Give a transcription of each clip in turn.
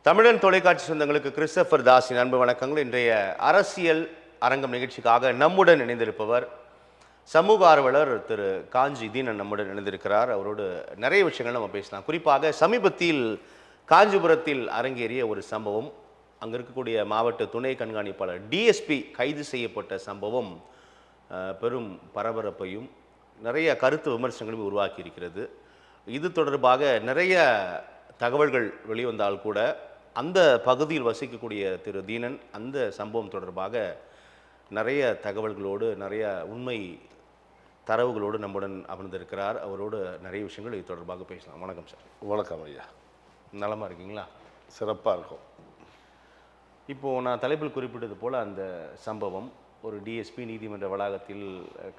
தமிழன் தொலைக்காட்சி சொந்தங்களுக்கு கிறிஸ்டபர் தாஸின் அன்பு வணக்கங்கள். இன்றைய அரசியல் அரங்கம் நிகழ்ச்சிக்காக நம்முடன் இணைந்திருப்பவர் சமூக ஆர்வலர் திரு காஞ்சி தீனன் நம்முடன் இணைந்திருக்கிறார். அவரோடு நிறைய விஷயங்கள் நம்ம பேசலாம். குறிப்பாக சமீபத்தில் காஞ்சிபுரத்தில் அரங்கேறிய ஒரு சம்பவம், அங்கே இருக்கக்கூடிய மாவட்ட துணை கண்காணிப்பாளர் டிஎஸ்பி கைது செய்யப்பட்ட சம்பவம் பெரும் பரபரப்பையும் நிறைய கருத்து விமர்சனங்களையும் உருவாக்கி இருக்கிறது. இது தொடர்பாக நிறைய தகவல்கள் வெளிவந்தால் கூட அந்த பகுதியில் வசிக்கக்கூடிய திரு தீனன் அந்த சம்பவம் தொடர்பாக நிறைய தகவல்களோடு நிறைய உண்மை தரவுகளோடு நம்முடன் அமர்ந்திருக்கிறார். அவரோடு நிறைய விஷயங்கள் இது தொடர்பாக பேசலாம். வணக்கம் சார். வணக்கம் ஐயா. நலமாக இருக்கீங்களா? சிறப்பாக இருக்கும். இப்போது நான் தலைப்பில் குறிப்பிட்டது போல் அந்த சம்பவம் ஒரு டிஎஸ்பி நீதிமன்ற வளாகத்தில்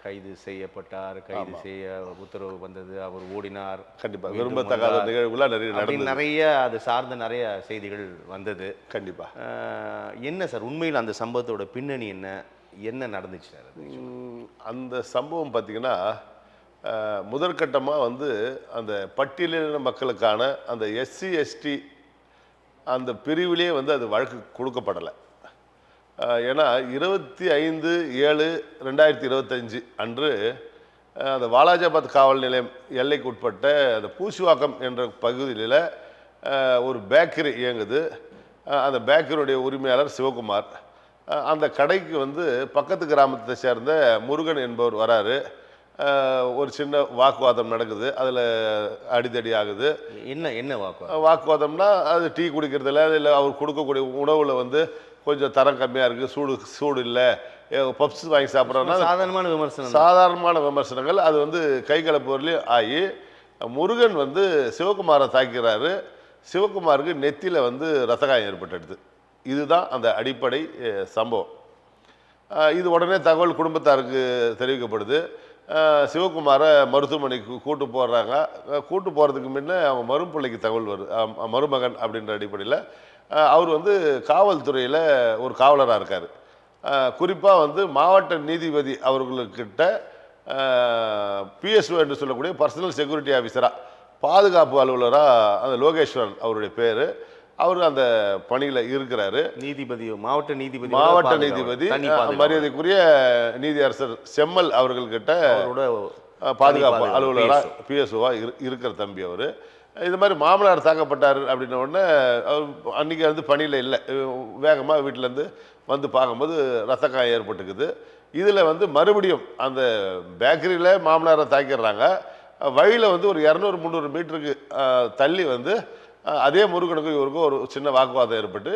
கைது செய்யப்பட்டார், கைது செய்ய உத்தரவு வந்தது, அவர் ஓடினார். கண்டிப்பாக விரும்பத்தகாத நிகழ்வுகளாக நிறைய அது சார்ந்த நிறைய செய்திகள் வந்தது. கண்டிப்பாக என்ன சார் உண்மையில் அந்த சம்பவத்தோட பின்னணி என்ன நடந்துச்சு சார்? அந்த சம்பவம் பார்த்திங்கன்னா முதற்கட்டமாக அந்த பட்டியலின மக்களுக்கான அந்த எஸ்சி எஸ்டி அந்த பிரிவிலே அது வழக்கு கொடுக்கப்படலை. ஏன்னா 25/7/2025 அன்று அந்த வாலாஜாபாத் காவல் நிலையம் எல்லைக்கு உட்பட்ட அந்த பூசிவாக்கம் என்ற பகுதியில் ஒரு பேக்கரி இயங்குது. அந்த பேக்கரியுடைய உரிமையாளர் சிவகுமார். அந்த கடைக்கு பக்கத்து கிராமத்தை சேர்ந்த முருகன் என்பவர் வராரு. ஒரு சின்ன வாக்குவாதம் நடக்குது. அதில் அடிதடி ஆகுது. என்ன வாக்குவாதம்னா அது டீ குடிக்கிறதுல இல்லை அவர் கொடுக்கக்கூடிய உணவில் கொஞ்சம் தரம் கம்மியாக இருக்குது, சூடு இல்லை, பப்ஸ் வாங்கி சாப்பிட்றோன்னா சாதாரணமான விமர்சனங்கள். அது கைகலப்பு வரலையும் ஆகி முருகன் சிவகுமாரை தாக்கிறாரு. சிவகுமாருக்கு நெத்தியில் ரத்தகாயம் ஏற்பட்டுடுது. இதுதான் அந்த அடிப்படை சம்பவம். இது உடனே தகவல் குடும்பத்தாருக்கு தெரிவிக்கப்படுது. சிவகுமாரை மருத்துவமனைக்கு கூட்டு போடுறாங்க. கூட்டு போகிறதுக்கு முன்னே அவன் மரும்பிள்ளைக்கு தகவல் வருது. மருமகன் அப்படின்ற அடிப்படையில் அவர் காவல்துறையில் ஒரு காவலராக இருக்கார். குறிப்பாக மாவட்ட நீதிபதி அவர்களுக்கிட்ட பிஎஸ்ஓ என்று சொல்லக்கூடிய பர்சனல் செக்யூரிட்டி ஆஃபீஸராக, பாதுகாப்பு அலுவலராக அந்த லோகேஸ்வரன் அவருடைய பேர். அவர் அந்த பணியில் இருக்கிறாரு. மாவட்ட நீதிபதி மரியாதைக்குரிய நீதியரசர் செம்மல் அவர்கள்கிட்ட பாதுகாப்பு அலுவலராக பிஎஸ்ஓவாக இருக்கிற தம்பி அவர். இது மாதிரி மாமனார் தாக்கப்பட்டார் அப்படின்ன உடனே அன்றைக்கி பணியில் இல்லை, வேகமாக வீட்டிலேருந்து பார்க்கும்போது ரத்தக்காயம் ஏற்பட்டுக்குது. இதில் மறுபடியும் அந்த பேக்கரியில் மாமனாரை தாக்கிடுறாங்க. வழியில் ஒரு 200-300 மீட்டருக்கு தள்ளி அதே முருகனுக்கும் இவருக்கும் ஒரு சின்ன வாக்குவாதம் ஏற்பட்டு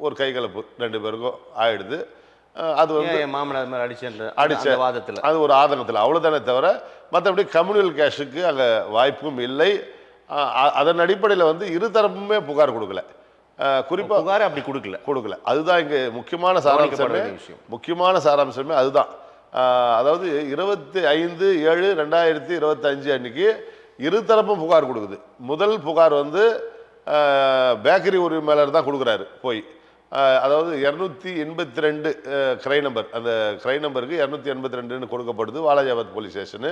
ஒரு கைகலப்பு 2 பேருக்கும் ஆயிடுது. அது மாமனார் அடிச்ச வாதத்தில் அது ஒரு ஆதங்கத்தில் அவ்வளோதானே தவிர மற்றபடி கம்யூனல் கேஷுக்கு அங்கே வாய்ப்பும் இல்லை. அதன் அடிப்படையில் இருதரப்புமே புகார் கொடுக்கல. குறிப்பாக புகார் அப்படி கொடுக்கல. அதுதான் இங்கே முக்கியமான சாராம்சமே அதுதான். அதாவது 25/7/2025 அன்னைக்கு இருதரப்பும் புகார் கொடுக்குது. முதல் புகார் பேக்கரி உரிமையாளர் தான் கொடுக்குறாரு போய். அதாவது 282 கிரை நம்பர், அந்த கிரை நம்பருக்கு 282 கொடுக்கப்படுது வாலாஜாபாத் போலீஸ் ஸ்டேஷனு.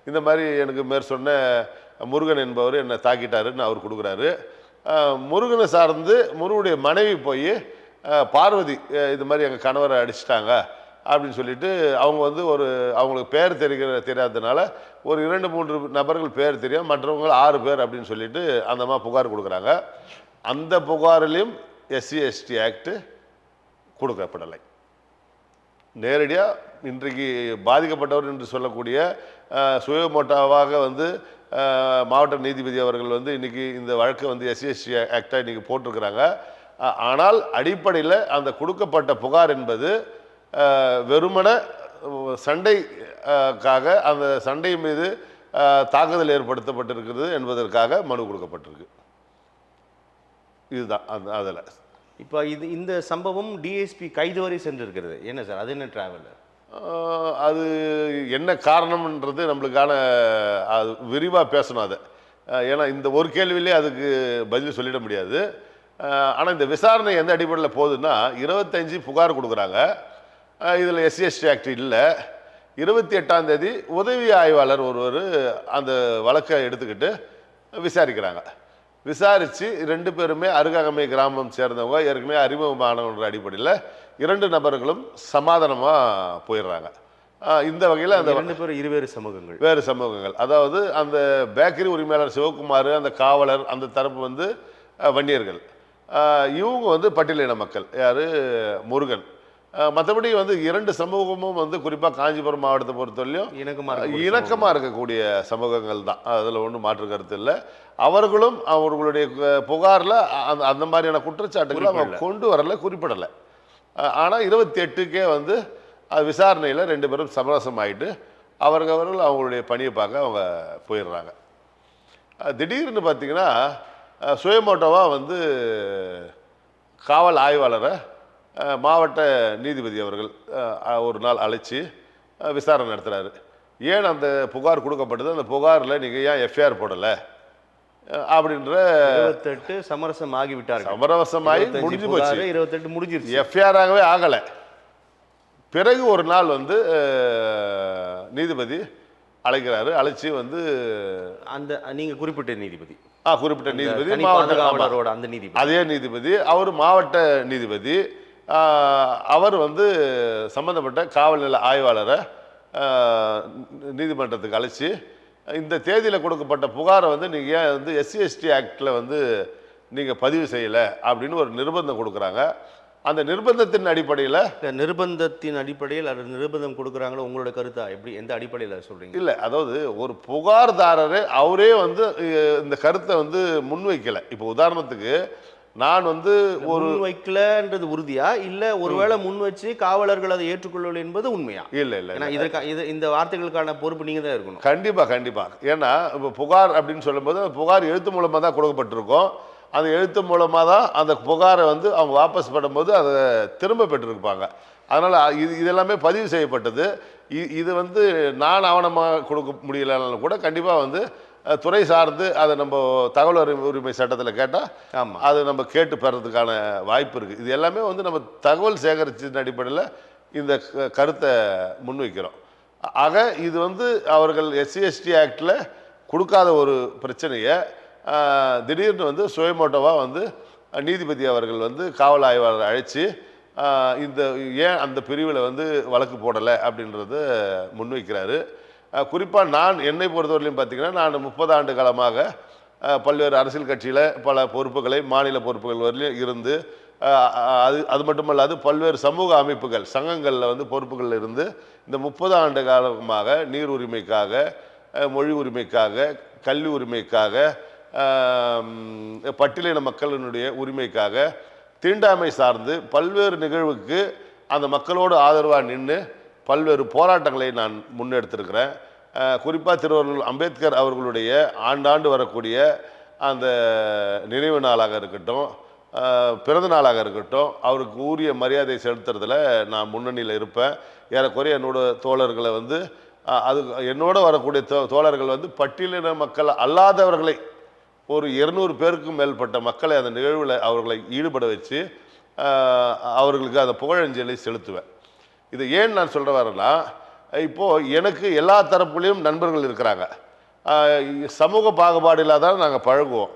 இந்த மாதிரி எனக்கு சொன்ன முருகன் என்பவர் என்னை தாக்கிட்டாருன்னு அவர் கொடுக்குறாரு. முருகனை சார்ந்து முருகனுடைய மனைவி போய் பார்வதி இது மாதிரி எங்கள் கணவரை அடிச்சிட்டாங்க அப்படின்னு சொல்லிட்டு அவங்க அவங்களுக்கு பேர் தெரியாததுனால ஒரு 2-3 நபர்கள் பேர் தெரியும், மற்றவங்க 6 பேர் அப்படின்னு சொல்லிட்டு அந்த மாதிரி புகார் கொடுக்குறாங்க. அந்த புகாரிலையும் எஸ்சி எஸ்டி ஆக்டு கொடுக்கப்படலை. நேரடியாக இன்றைக்கு பாதிக்கப்பட்டவர் என்று சொல்லக்கூடிய சுயமோட்டாவாக மாவட்ட நீதிபதி அவர்கள் இன்றைக்கி இந்த வழக்கு எஸ்சி எஸ்டி ஆக்டாக இன்றைக்கி போட்டிருக்கிறாங்க. ஆனால் அடிப்படையில் அந்த கொடுக்கப்பட்ட புகார் என்பது வெறுமன சண்டைக்காக, அந்த சண்டை மீது தாக்குதல் ஏற்படுத்தப்பட்டிருக்கிறது என்பதற்காக மனு கொடுக்கப்பட்டிருக்கு. இதுதான் அதில். இப்போ இந்த சம்பவம் டிஎஸ்பி கைது வரை சென்றிருக்கிறது. என்ன சார் அது என்ன டிராவல்? அது என்ன காரணம்ன்றது நம்மளுக்கான அது விரிவாக பேசணும் அதை. ஏன்னா இந்த ஒரு கேள்வியிலே அதுக்கு பதில் சொல்லிட முடியாது. ஆனால் இந்த விசாரணை எந்த அடிப்படையில் போகுதுன்னா 25 புகார் கொடுக்குறாங்க. இதில் எஸ்சி எஸ்டி ஆக்ட் இல்லை. 28ஆம் தேதி உதவி ஆய்வாளர் ஒருவர் அந்த வழக்கை எடுத்துக்கிட்டு விசாரிக்கிறாங்க. விசாரித்து 2 பேருமே அருகாமை கிராமம் சேர்ந்தவங்க, ஏற்கனவே அறிமுகமானவன்ற அடிப்படையில் 2 நபர்களும் சமாதானமாக போயிடுறாங்க. இந்த வகையில் அந்த 2 பேரும் இருவேறு சமூகங்கள். வேறு சமூகங்கள், அதாவது அந்த பேக்கரி உரிமையாளர் சிவகுமார், அந்த காவலர், அந்த தரப்பு வந்து வன்னியர்கள், இவங்க வந்து பட்டியலின மக்கள், யார் முருகன். மற்றபடி வந்து 2 சமூகமும் வந்து குறிப்பாக காஞ்சிபுரம் மாவட்டத்தை பொறுத்தவரையிலும் இணக்கமாக இருக்கக்கூடிய சமூகங்கள் தான், அதில் ஒன்றும் மாற்று கருத்து இல்லை. அவர்களும் அவர்களுடைய புகாரில் அந்த மாதிரியான குற்றச்சாட்டுகளை அவங்க கொண்டு வரல, குறிப்பிடலை. ஆனால் 28க்கே வந்து விசாரணையில் 2 பேரும் சமரசம் ஆகிட்டு அவர்கள் அவங்களுடைய பணியை பார்க்க அவங்க போயிடுறாங்க. திடீர்னு பார்த்தீங்கன்னா சுயமோட்டோவாக வந்து காவல் ஆய்வாளரை மாவட்ட நீதிபதி அவர்கள் ஒரு நாள் அழைச்சி விசாரணை நடத்துகிறாரு. ஏன் அந்த புகார் கொடுக்கப்பட்டது, அந்த புகாரில் நீங்கள் ஏன் எஃப்ஐஆர் போடலை அப்படின்ற 28 சமரசம் ஆகிவிட்டார்கள். சமரசமாகி முடிஞ்சு போச்சு. 28 முடிஞ்சிருச்சு. எஃப்ஐஆராகவே ஆகலை. பிறகு ஒரு நாள் வந்து நீதிபதி அழைக்கிறாரு. அழைச்சி வந்து அந்த நீங்கள் குறிப்பிட்ட நீதிபதி, குறிப்பிட்ட நீதிபதி, மாவட்ட அந்த நீதிபதி, அதே நீதிபதி, அவர் மாவட்ட நீதிபதி. அவர் வந்து சம்பந்தப்பட்ட காவல் நிலைய ஆய்வாளரை நீதிமன்றத்துக்கு அழைச்சி இந்த தேதியில் கொடுக்கப்பட்ட புகாரை வந்து நீங்கள் ஏன் வந்து SC/ST ஆக்டில் வந்து நீங்கள் பதிவு செய்யலை அப்படின்னு ஒரு நிர்பந்தம் கொடுக்குறாங்க. அந்த நிர்பந்தத்தின் அடிப்படையில் அது நிர்பந்தம் கொடுக்குறாங்களோ, உங்களோட கருத்தா எப்படி, எந்த அடிப்படையில் சொல்கிறீங்க? இல்லை, அதாவது ஒரு புகார்தாரரே அவரே வந்து இந்த கருத்தை வந்து முன்வைக்கலை. இப்போ உதாரணத்துக்கு நான் வந்து ஒரு வைக்கலன்றது உறுதியா, இல்லை ஒருவேளை முன் வச்சு காவலர்கள் அதை ஏற்றுக்கொள்ளவில்லை என்பது உண்மையா? இல்லை இல்லை, இந்த வார்த்தைகளுக்கான பொறுப்பு நீங்கள் தான் இருக்கணும். கண்டிப்பாக. ஏன்னா இப்போ புகார் அப்படின்னு சொல்லும்போது புகார் எழுத்து மூலமாக தான் கொடுக்கப்பட்டிருக்கோம். அந்த எழுத்து மூலமாக தான் அந்த புகாரை வந்து அவங்க வாபஸ் பண்ணும்போது அதை திரும்ப பெற்றிருப்பாங்க. அதனால் இதெல்லாமே பதிவு செய்யப்பட்டது. இது வந்து நான் ஆவணமாக கொடுக்க முடியலனாலும் கூட கண்டிப்பாக வந்து துறை சார்ந்து அதை நம்ம தகவல் உரிமை சட்டத்தில் கேட்டால் ஆமாம், அது நம்ம கேட்டு பெறதுக்கான வாய்ப்பு இருக்குது. இது எல்லாமே வந்து நம்ம தகவல் சேகரிச்சின் அடிப்படையில் இந்த கருத்தை முன்வைக்கிறோம். ஆக இது வந்து அவர்கள் SC/ST ஆக்டில் கொடுக்காத ஒரு பிரச்சனையை திடீர்னு வந்து சுயமோட்டோவாக வந்து நீதிபதி அவர்கள் வந்து காவல் ஆய்வாளர் அழைச்சி இந்த ஏன் அந்த பிரிவில் வந்து வழக்கு போடலை அப்படின்றத முன்வைக்கிறாரு. குறிப்பாக என்னை பொறுத்தவரையிலும் பார்த்தீங்கன்னா, நான் 30 ஆண்டு காலமாக பல்வேறு அரசியல் கட்சியில் பல பொறுப்புகளை, மாநில பொறுப்புகள் வரையிலும் இருந்து, அது மட்டுமல்லாது பல்வேறு சமூக அமைப்புகள், சங்கங்களில் வந்து பொறுப்புகளில் இருந்து இந்த 30 ஆண்டு காலமாக நீர் உரிமைக்காக, மொழி உரிமைக்காக, கல்வி உரிமைக்காக, பட்டியலின மக்களினுடைய உரிமைக்காக, தீண்டாமை சார்ந்து பல்வேறு நிகழ்வுக்கு அந்த மக்களோடு ஆதரவாக நின்று பல்வேறு போராட்டங்களை நான் முன்னெடுத்திருக்கிறேன். குறிப்பாக திருவள்ளுவர் அம்பேத்கர் அவர்களுடைய ஆண்டாண்டு வரக்கூடிய அந்த நினைவு நாளாக இருக்கட்டும், பிறந்த நாளாக இருக்கட்டும், அவருக்கு உரிய மரியாதை செலுத்துறதுல நான் முன்னணியில் இருப்பேன். ஏறக்குறைய என்னோட தோழர்களை வந்து அது என்னோட வரக்கூடிய தோழர்கள் வந்து பட்டியலின மக்கள் அல்லாதவர்களை ஒரு 200 பேருக்கும் மேற்பட்ட மக்களை அந்த நிகழ்வில் அவர்களை ஈடுபட வச்சு அவர்களுக்கு அந்த புகழஞ்சலி செலுத்துவேன். இது ஏன் நான் சொல்ல வரேன்னா, இப்போது எனக்கு எல்லா தரப்புலையும் நண்பர்கள் இருக்கிறாங்க. சமூக பாகுபாடு இல்லாத நாங்கள் பழகுவோம்.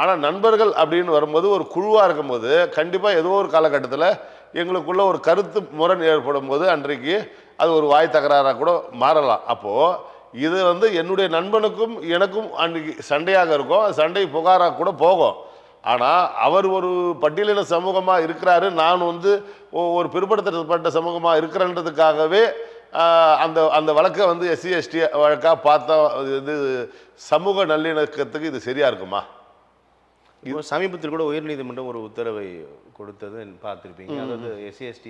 ஆனால் நண்பர்கள் அப்படின்னு வரும்போது, ஒரு குழுவாக இருக்கும்போது கண்டிப்பாக ஏதோ ஒரு காலகட்டத்தில் எங்களுக்குள்ள ஒரு கருத்து முரண் ஏற்படும் போது அன்றைக்கு அது ஒரு வாய் தகராறாக கூட மாறலாம். அப்போது இது வந்து என்னுடைய நண்பனுக்கும் எனக்கும் அன்றைக்கு சண்டையாக இருக்கும். சண்டை புகாராக கூட போகும். ஆனால் அவர் ஒரு பட்டியலின சமூகமாக இருக்கிறாரு, நான் வந்து ஒரு பிற்படுத்தப்பட்ட சமூகமாக இருக்கிறன்றதுக்காகவே அந்த அந்த வழக்கை வந்து SC/ST வழக்காக பார்த்தா இது சமூக நல்லிணக்கத்துக்கு இது சரியாக இருக்குமா? இப்போ சமீபத்தில் கூட உயர்நீதிமன்றம் ஒரு உத்தரவை கொடுத்தது பார்த்துருப்பீங்க. அதாவது SC/ST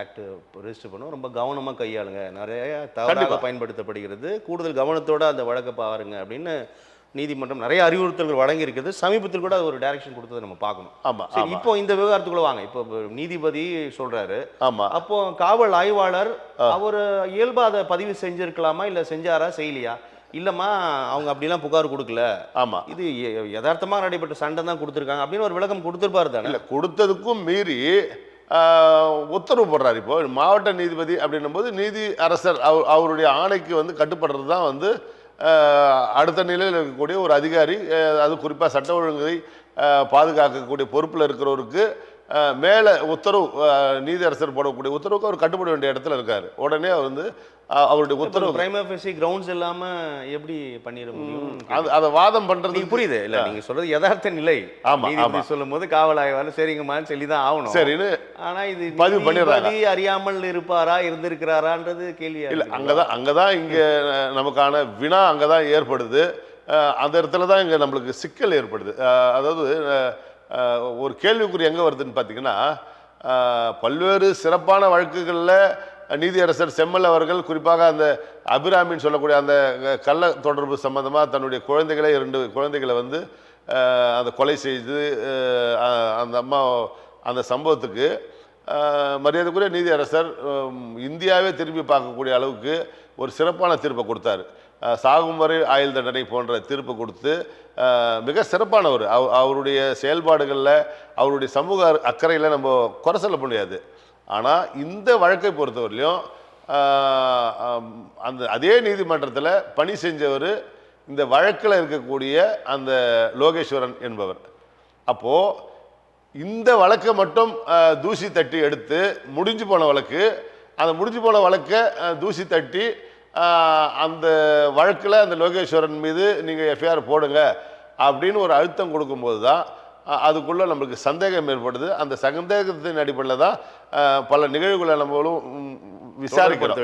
ஆக்ட் ரெஜிஸ்டர் பண்ண ரொம்ப கவனமாக கையாளுங்க, நிறைய தவறாக பயன்படுத்தப்படுகிறது, கூடுதல் கவனத்தோடு அந்த வழக்கை பாருங்க அப்படின்னு நீதிமன்றம் நிறைய அறிவுறுத்தல்கள் வழங்கியிருக்கிறது. சமீபத்தில் கூட ஒரு டைரக்ஷன் கொடுத்ததை நம்ம பார்க்கணும். ஆமாம். இப்போ இந்த விவகாரத்துக்குள்ள வாங்க. இப்போ நீதிபதி சொல்றாரு, ஆமாம், அப்போ காவல் ஆய்வாளர் அவர் இயல்பா அதை பதிவு செஞ்சிருக்கலாமா, இல்லை செஞ்சாரா செய்யலையா? இல்லைம்மா அவங்க அப்படிலாம் புகார் கொடுக்கல, ஆமாம், இது யதார்த்தமாக நடைபெற்ற சண்டை தான் கொடுத்துருக்காங்க அப்படின்னு ஒரு விளக்கம் கொடுத்துருப்பாரு தானே? இல்லை, கொடுத்ததுக்கும் மீறி உத்தரவு போடுறாரு. இப்போ மாவட்ட நீதிபதி அப்படின்னும் போது நீதி அரசர் அவருடைய ஆணைக்கு வந்து கட்டுப்படுறது தான் வந்து அடுத்த நிலையில் இருக்கக்கூடிய ஒரு அதிகாரி, அது குறிப்பாக சட்ட ஒழுங்கை பாதுகாக்கக்கூடிய பொறுப்பில் இருக்கிறவருக்கு மேலே உத்தரவு, நீதியரசர் போடக்கூடிய உத்தரவுக்கு அவர் கட்டுப்பட வேண்டிய இடத்துல இருக்காரு. உடனே அவர் வந்து அவருடைய உத்தரவு பிரைமா ஃபேசி கிரவுண்ட்ஸ் இல்லாம எப்படி பண்ணிட முடியும்? அதை வாதம் பண்றது புரியுது இல்ல, நீங்க சொல்றது யதார்த்த நிலை. ஆமா சொல்லும் போது காவல் ஆய்வாளர் சரிங்கம்மான்னு சொல்லிதான் ஆகணும். சரின்னு ஆனா இது பதிவு பண்ணிடுறாங்க. அறியாமல் இருப்பாரா இருந்திருக்கிறாரான்றது கேள்வியா இல்ல. அங்கதான் இங்க நமக்கான வினா அங்கதான் ஏற்படுது. அந்த இடத்துல தான் இங்க நம்மளுக்கு சிக்கல் ஏற்படுது. அதாவது ஒரு கேள்விக்குறி எங்க வருதுன்னு பாத்தீங்கன்னா, பல்வேறு சிறப்பான வழக்குகள்ல நீதியரசர் செம்மல் அவர்கள் குறிப்பாக அந்த அபிராமின்னு சொல்லக்கூடிய அந்த கள்ள தொடர்பு சம்பந்தமா தன்னுடைய குழந்தைகளை 2 குழந்தைகளை வந்து அந்த கொலை செய்து அந்த அம்மா அந்த சம்பவத்துக்கு மரியாதைக்குரிய நீதியரசர் இந்தியாவே திரும்பி பார்க்கக்கூடிய அளவுக்கு ஒரு சிறப்பான தீர்ப்பை கொடுத்தாரு. சாகும் வரை ஆயுள் தண்டனை போன்ற தீர்ப்பு கொடுத்து மிக சிறப்பானவர். அவருடைய செயல்பாடுகளில் அவருடைய சமூக அக்கறையில் நம்ம குறை சொல்ல முடியாது. ஆனால் இந்த வழக்கை பொறுத்தவரையிலும் அதே நீதிமன்றத்தில் பணி செஞ்சவர் இந்த வழக்கில் இருக்கக்கூடிய அந்த லோகேஸ்வரன் என்பவர். அப்போது இந்த வழக்கை மட்டும் தூசி தட்டி எடுத்து முடிஞ்சு போன வழக்கு, அந்த முடிஞ்சு போன வழக்கை தூசி தட்டி அந்த வழக்கில் அந்த லோகேஸ்வரன் மீது நீங்கள் எஃப்ஐஆர் போடுங்க அப்படின்னு ஒரு அழுத்தம் கொடுக்கும்போது தான் அதுக்குள்ளே நம்மளுக்கு சந்தேகம் ஏற்படுது. அந்த சந்தேகத்தின் அடிப்படையில் தான் பல நிகழ்வுகளை நம்மளும் விசாரிக்கிறோம்.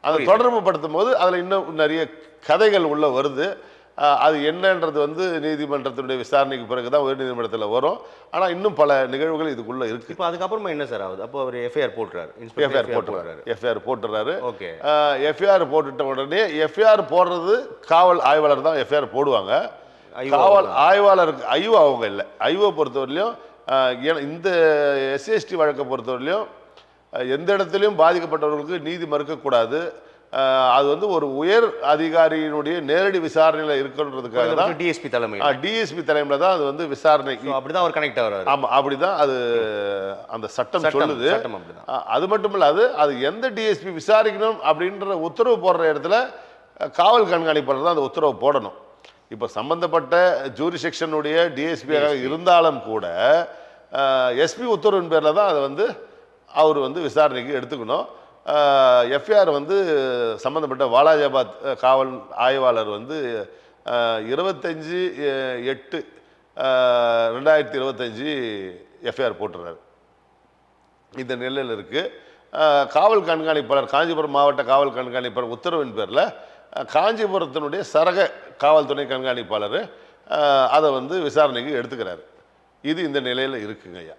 அதை தொடர்பு படுத்தும் போது அதில் இன்னும் நிறைய கதைகள் உள்ள வருது. அது என்னன்றது வந்து நீதிமன்றத்தினுடைய விசாரணைக்கு பிறகு தான் உயர் நீதிமன்றத்தில் வரும். ஆனால் இன்னும் பல நிகழ்வுகள் இதுக்குள்ளே இருக்குது. இப்போ அதுக்கப்புறமா என்ன சார் ஆகுது? அப்போ அவர் எஃப்ஐஆர் போட்டுறாரு. எஃப்ஐஆர் போட்டுறாரு. ஓகே. எஃப்ஐஆர் போட்டுட்ட உடனே எஃப்ஐஆர் போடுறது காவல் ஆய்வாளர் தான் எஃப்ஐஆர் போடுவாங்க. காவல் ஆய்வாளருக்கு ஐயோ அவங்க இல்லை. ஐயோ பொறுத்தவரையிலையும் இந்த எஸ்சிஎஸ்டி வழக்கை பொறுத்தவரையிலையும் எந்த இடத்துலையும் பாதிக்கப்பட்டவர்களுக்கு நீதி மறுக்கக்கூடாது. அது வந்து ஒரு உயர் அதிகாரியினுடைய நேரடி விசாரணையில் இருக்குன்றதுக்காக தான் டிஎஸ்பி தலைமையில் தான் அது வந்து விசாரணை. அப்படிதான் அவர் கனெக்ட் ஆகிறார். ஆமாம், அப்படிதான் அது அந்த சட்டம் சொல்லுது. அது மட்டும் இல்லாது அது எந்த டிஎஸ்பி விசாரிக்கணும் அப்படின்ற உத்தரவு போடுற இடத்துல காவல் கண்காணிப்பாளர் தான் அந்த உத்தரவு போடணும். இப்போ சம்பந்தப்பட்ட ஜூரிசெக்ஷனுடைய டிஎஸ்பியாக இருந்தாலும் கூட எஸ்பி உத்தரவின் பேரில் தான் அதை வந்து அவர் வந்து விசாரணைக்கு எடுத்துக்கணும். எஃப்ஐஆர் வந்து சம்மந்தப்பட்ட வாலாஜாபாத் காவல் ஆய்வாளர் வந்து 25/8/2025 எஃப்ஐஆர் போட்டுறாரு. இந்த நிலையில் இருக்குது. காவல் கண்காணிப்பாளர், காஞ்சிபுரம் மாவட்ட காவல் கண்காணிப்பாளர் உத்தரவின் பேரில் காஞ்சிபுரத்தினுடைய சரக காவல் துணை கண்காணிப்பாளர் அதை வந்து விசாரணைக்கு எடுத்துக்கிறாரு. இது இந்த நிலையில் இருக்குங்க ஐயா.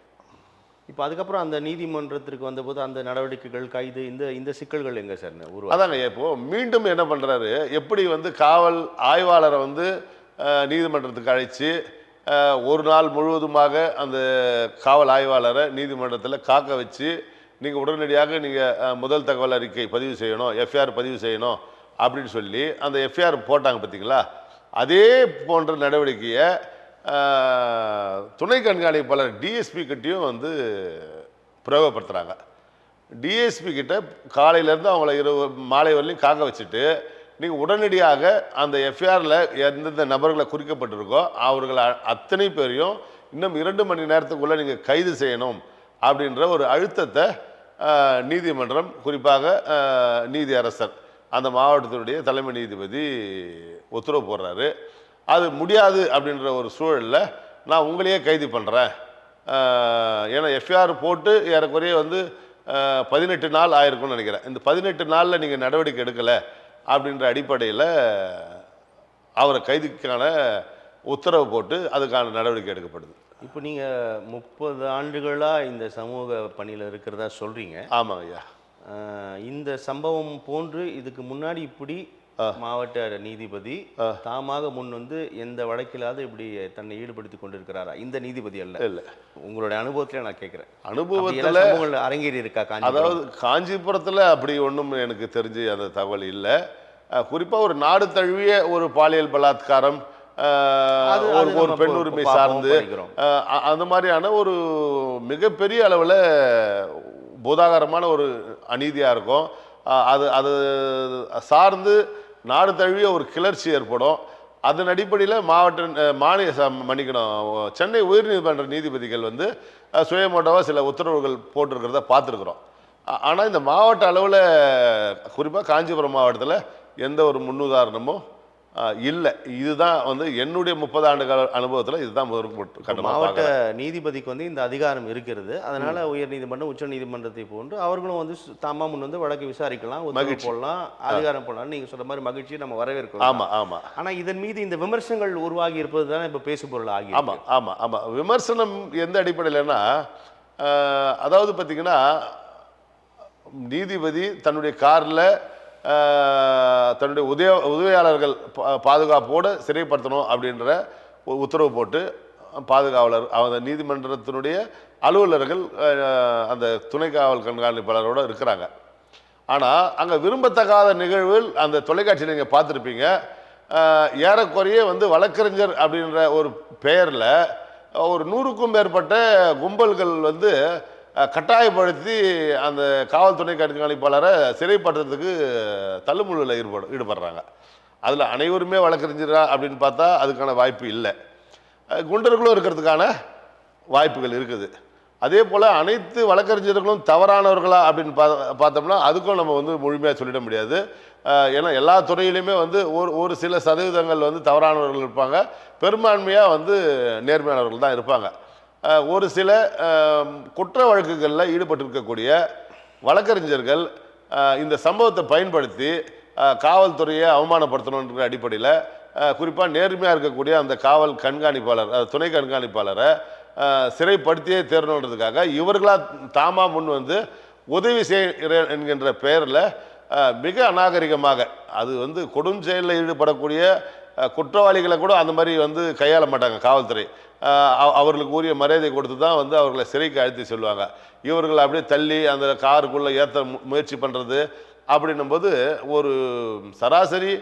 இப்போ அதுக்கப்புறம் அந்த நீதிமன்றத்திற்கு வந்தபோது அந்த நடவடிக்கைகள், கைது, இந்த சிக்கல்கள் எங்கே சார் அதாங்க. இப்போது மீண்டும் என்ன பண்ணுறாரு, எப்படி வந்து காவல் ஆய்வாளரை வந்து நீதிமன்றத்துக்கு அழைச்சி ஒரு நாள் முழுவதுமாக அந்த காவல் ஆய்வாளரை நீதிமன்றத்தில் காக்க வச்சு நீங்கள் உடனடியாக நீங்கள் முதல் தகவல் அறிக்கை பதிவு செய்யணும், எஃப்ஐஆர் பதிவு செய்யணும் அப்படின்னு சொல்லி அந்த எஃப்ஐஆர் போட்டாங்க பார்த்தீங்களா. அதே போன்ற நடவடிக்கையை துணை கண்காணிப்பாளர் டிஎஸ்பி கிட்டையும் வந்து பிரயோகப்படுத்துகிறாங்க. டிஎஸ்பி கிட்ட காலையிலேருந்து அவங்கள மாலை வரலையும் காக்க வச்சுட்டு நீங்கள் உடனடியாக அந்த எஃப்ஐஆரில் எந்தெந்த நபர்களை குறிக்கப்பட்டிருக்கோ அவர்களை அத்தனை பேரையும் இன்னும் 2 மணி நேரத்துக்குள்ளே நீங்கள் கைது செய்யணும் அப்படின்ற ஒரு அழுத்தத்தை நீதிமன்றம், குறிப்பாக நீதியரசர் அந்த மாவட்டத்தினுடைய தலைமை நீதிபதி உத்தரவு போடுறாரு. அது முடியாது அப்படின்ற ஒரு சூழலில் நான் உங்களையே கைது பண்ணுறேன். ஏன்னா எஃப்ஐஆர் போட்டு ஏறக்குறைய வந்து 18 நாள் ஆயிருக்கும்னு நினைக்கிறேன். இந்த 18 நாளில் நீங்கள் நடவடிக்கை எடுக்கலை அப்படின்ற அடிப்படையில் அவரை கைதுக்கான உத்தரவு போட்டு அதுக்கான நடவடிக்கை எடுக்கப்படுது. இப்போ நீங்கள் 30 ஆண்டுகளாக இந்த சமூக பணியில் இருக்கிறதா சொல்கிறீங்க. ஆமாம் ஐயா. இந்த சம்பவம் போன்று இதுக்கு முன்னாடி இப்படி மாவட்ட நீதிபதி தாமாக முன் வந்து எந்த வழக்கிலாவது இப்படி தன்னை ஈடுபடுத்தி கொண்டிருக்கிறாரா? இந்த நீதிபதி அல்ல. இல்லை, உங்களுடைய அனுபவத்தில் நான் கேட்குறேன். அனுபவத்தில் அரங்கேறி இருக்கா? அதாவது காஞ்சிபுரத்தில் அப்படி ஒன்றும் எனக்கு தெரிஞ்சு அந்த தகவல் இல்லை. குறிப்பாக ஒரு நாடு தழுவிய ஒரு பாலியல் பலாத்காரம், ஒரு பெண் உரிமை சார்ந்து அந்த மாதிரியான ஒரு மிகப்பெரிய அளவில் பூதாகரமான ஒரு அநீதியாக இருக்கும். அது சார்ந்து நாடு தழுவிய ஒரு கிளர்ச்சி ஏற்படும். அதன் அடிப்படையில் மன்னிக்கணும், சென்னை உயர்நீதிமன்ற நீதிபதிகள் வந்து சுயமோட்டோவாக சில உத்தரவுகள் போட்டிருக்கிறத பார்த்துருக்குறோம். ஆனால் இந்த மாவட்ட அளவில் குறிப்பாக காஞ்சிபுரம் மாவட்டத்தில் எந்த ஒரு முன்னுதாரணமும் இல்லை. இதுதான் வந்து என்னுடைய 30 ஆண்டுகால அனுபவத்தில் இதுதான் மாவட்ட நீதிபதிக்கு வந்து இந்த அதிகாரம் இருக்கிறது. அதனால உயர் நீதிமன்றம் உச்ச நீதிமன்றத்தை போன்று அவர்களும் வந்து தாமா முன் வந்து வழக்கு விசாரிக்கலாம், உத்தரவு போடலாம், அதிகாரம் போடலாம். நீங்க சொல்ற மாதிரி மகிழ்ச்சியை நம்ம வரவேற்கிறோம். ஆமா ஆமா. ஆனா இதன் மீது இந்த விமர்சனங்கள் உருவாகி இருப்பது தானே இப்ப பேசு பொருள் ஆகி. ஆமா ஆமா ஆமா. விமர்சனம் எந்த அடிப்படையிலன்னா, அதாவது பார்த்தீங்கன்னா, நீதிபதி தன்னுடைய காரில் தன்னுடைய உதவியாளர்கள் பாதுகாப்போடு சிறைப்படுத்தணும் அப்படின்ற ஒரு உத்தரவு போட்டு பாதுகாவலர் அந்த நீதிமன்றத்தினுடைய அலுவலர்கள் அந்த துணை காவல் கண்காணிப்பாளரோடு இருக்கிறாங்க. ஆனால் அங்கே விரும்பத்தகாத நிகழ்வுகள் அந்த தொலைக்காட்சியில் நீங்கள் பார்த்துருப்பீங்க. ஏறக்குறைய வந்து வழக்கறிஞர் அப்படின்ற ஒரு பெயரில் ஒரு 100க்கும் மேற்பட்ட கும்பல்கள் வந்து கட்டாயப்படுத்தி அந்த காவல்துறை கண்காணிப்பாளரை சிறைப்படுத்துறதுக்கு தள்ளுமுள்ளில் ஈடுபடுறாங்க. அதில் அனைவருமே வழக்கறிஞரா அப்படின்னு பார்த்தா அதுக்கான வாய்ப்பு இல்லை. குண்டர்களும் இருக்கிறதுக்கான வாய்ப்புகள் இருக்குது. அதே போல் அனைத்து வழக்கறிஞர்களும் தவறானவர்களா அப்படின்னு பார்த்தோம்னா அதுக்கும் நம்ம வந்து முழுமையாக சொல்லிட முடியாது. ஏன்னா எல்லா துறையிலையுமே வந்து ஒரு சில சதவீதங்கள் வந்து தவறானவர்கள் இருப்பாங்க, பெரும்பான்மையாக வந்து நேர்மையானவர்கள் தான் இருப்பாங்க. ஒரு சில குற்ற வழக்குகளில் ஈடுபட்டிருக்கக்கூடிய வழக்கறிஞர்கள் இந்த சம்பவத்தை பயன்படுத்தி காவல்துறையை அவமானப்படுத்தணுன்ற அடிப்படையில் குறிப்பாக நேர்மையாக இருக்கக்கூடிய அந்த காவல் கண்காணிப்பாளர் துணை கண்காணிப்பாளரை சிறைப்படுத்தியே தேரணுன்றதுக்காக இவர்களாக தாமா முன் வந்து உதவி செய்கிறேன் என்கின்ற பெயரில் மிக அநாகரிகமாக, அது வந்து கொடும் செயலில் ஈடுபடக்கூடிய குற்றவாளிகளை கூட அந்த மாதிரி வந்து கையாள மாட்டாங்க காவல்துறை. அவர்களுக்கு உரிய மரியாதை கொடுத்து தான் வந்து அவர்களை சிறைக்கு அழைத்து சொல்லுவாங்க. இவர்கள் அப்படியே தள்ளி அந்த காருக்குள்ளே ஏற்ற முயற்சி பண்ணுறது அப்படின்னும் போது ஒரு சராசரி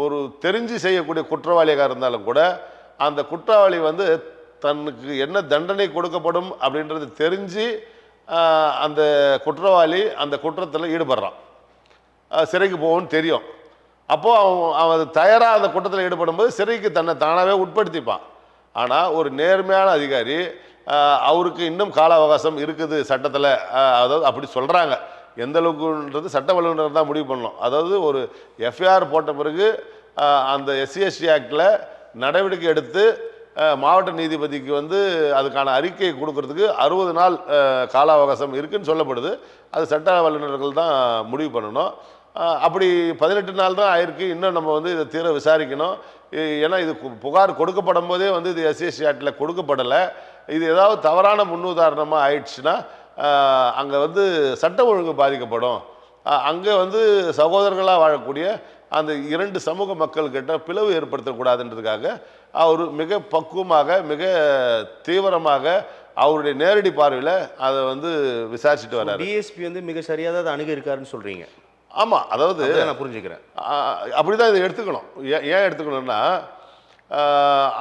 ஒரு தெரிஞ்சு செய்யக்கூடிய குற்றவாளியாக இருந்தாலும் கூட அந்த குற்றவாளி வந்து தனக்கு என்ன தண்டனை கொடுக்கப்படும் அப்படின்றது தெரிஞ்சு அந்த குற்றவாளி அந்த குற்றத்தில் ஈடுபடுறான், சிறைக்கு போகும்னு தெரியும். அப்போது அவன் தயாராக அந்த குற்றத்தில் ஈடுபடும் போது சிறைக்கு தன்னை தானாகவே உட்படுத்திப்பான். ஆனால் ஒரு நேர்மையான அதிகாரி அவருக்கு இன்னும் கால அவகாசம் இருக்குது சட்டத்தில், அதாவது அப்படி சொல்கிறாங்க. எந்த அளவுக்குன்றது சட்ட வல்லுநர் தான் முடிவு பண்ணணும். அதாவது ஒரு எஃப்ஐஆர் போட்ட பிறகு அந்த SC/ST ஆக்டில் நடவடிக்கை எடுத்து மாவட்ட நீதிபதிக்கு வந்து அதுக்கான அறிக்கையை கொடுக்கறதுக்கு 60 நாள் கால அவகாசம் இருக்குதுன்னு சொல்லப்படுது. அது சட்ட வல்லுநர்கள் தான் முடிவு பண்ணணும். அப்படி 18 நாள் தான் ஆயிருக்கு. இன்னும் நம்ம வந்து இதை தீர விசாரிக்கணும். ஏன்னா இது புகார் கொடுக்கப்படும் போதே வந்து இது SC/ST ஆக்டில் கொடுக்கப்படலை. இது ஏதாவது தவறான முன்னுதாரணமாக ஆயிடுச்சுன்னா அங்கே வந்து சட்ட ஒழுங்கு பாதிக்கப்படும். அங்கே வந்து சகோதரர்களாக வாழக்கூடிய அந்த 2 சமூக மக்கள்கிட்ட பிளவு ஏற்படுத்தக்கூடாதுன்றதுக்காக அவர் மிக பக்குவமாக மிக தீவிரமாக அவருடைய நேரடி பார்வையில் அதை வந்து விசாரிச்சுட்டு வர்றாரு. DSP வந்து மிக சரியாக அதை அணுகி இருக்காருன்னு சொல்கிறீங்க. ஆமாம், அதாவது நான் புரிஞ்சுக்கிறேன். அப்படி தான் இதை எடுத்துக்கணும். ஏன் எடுத்துக்கணும்னா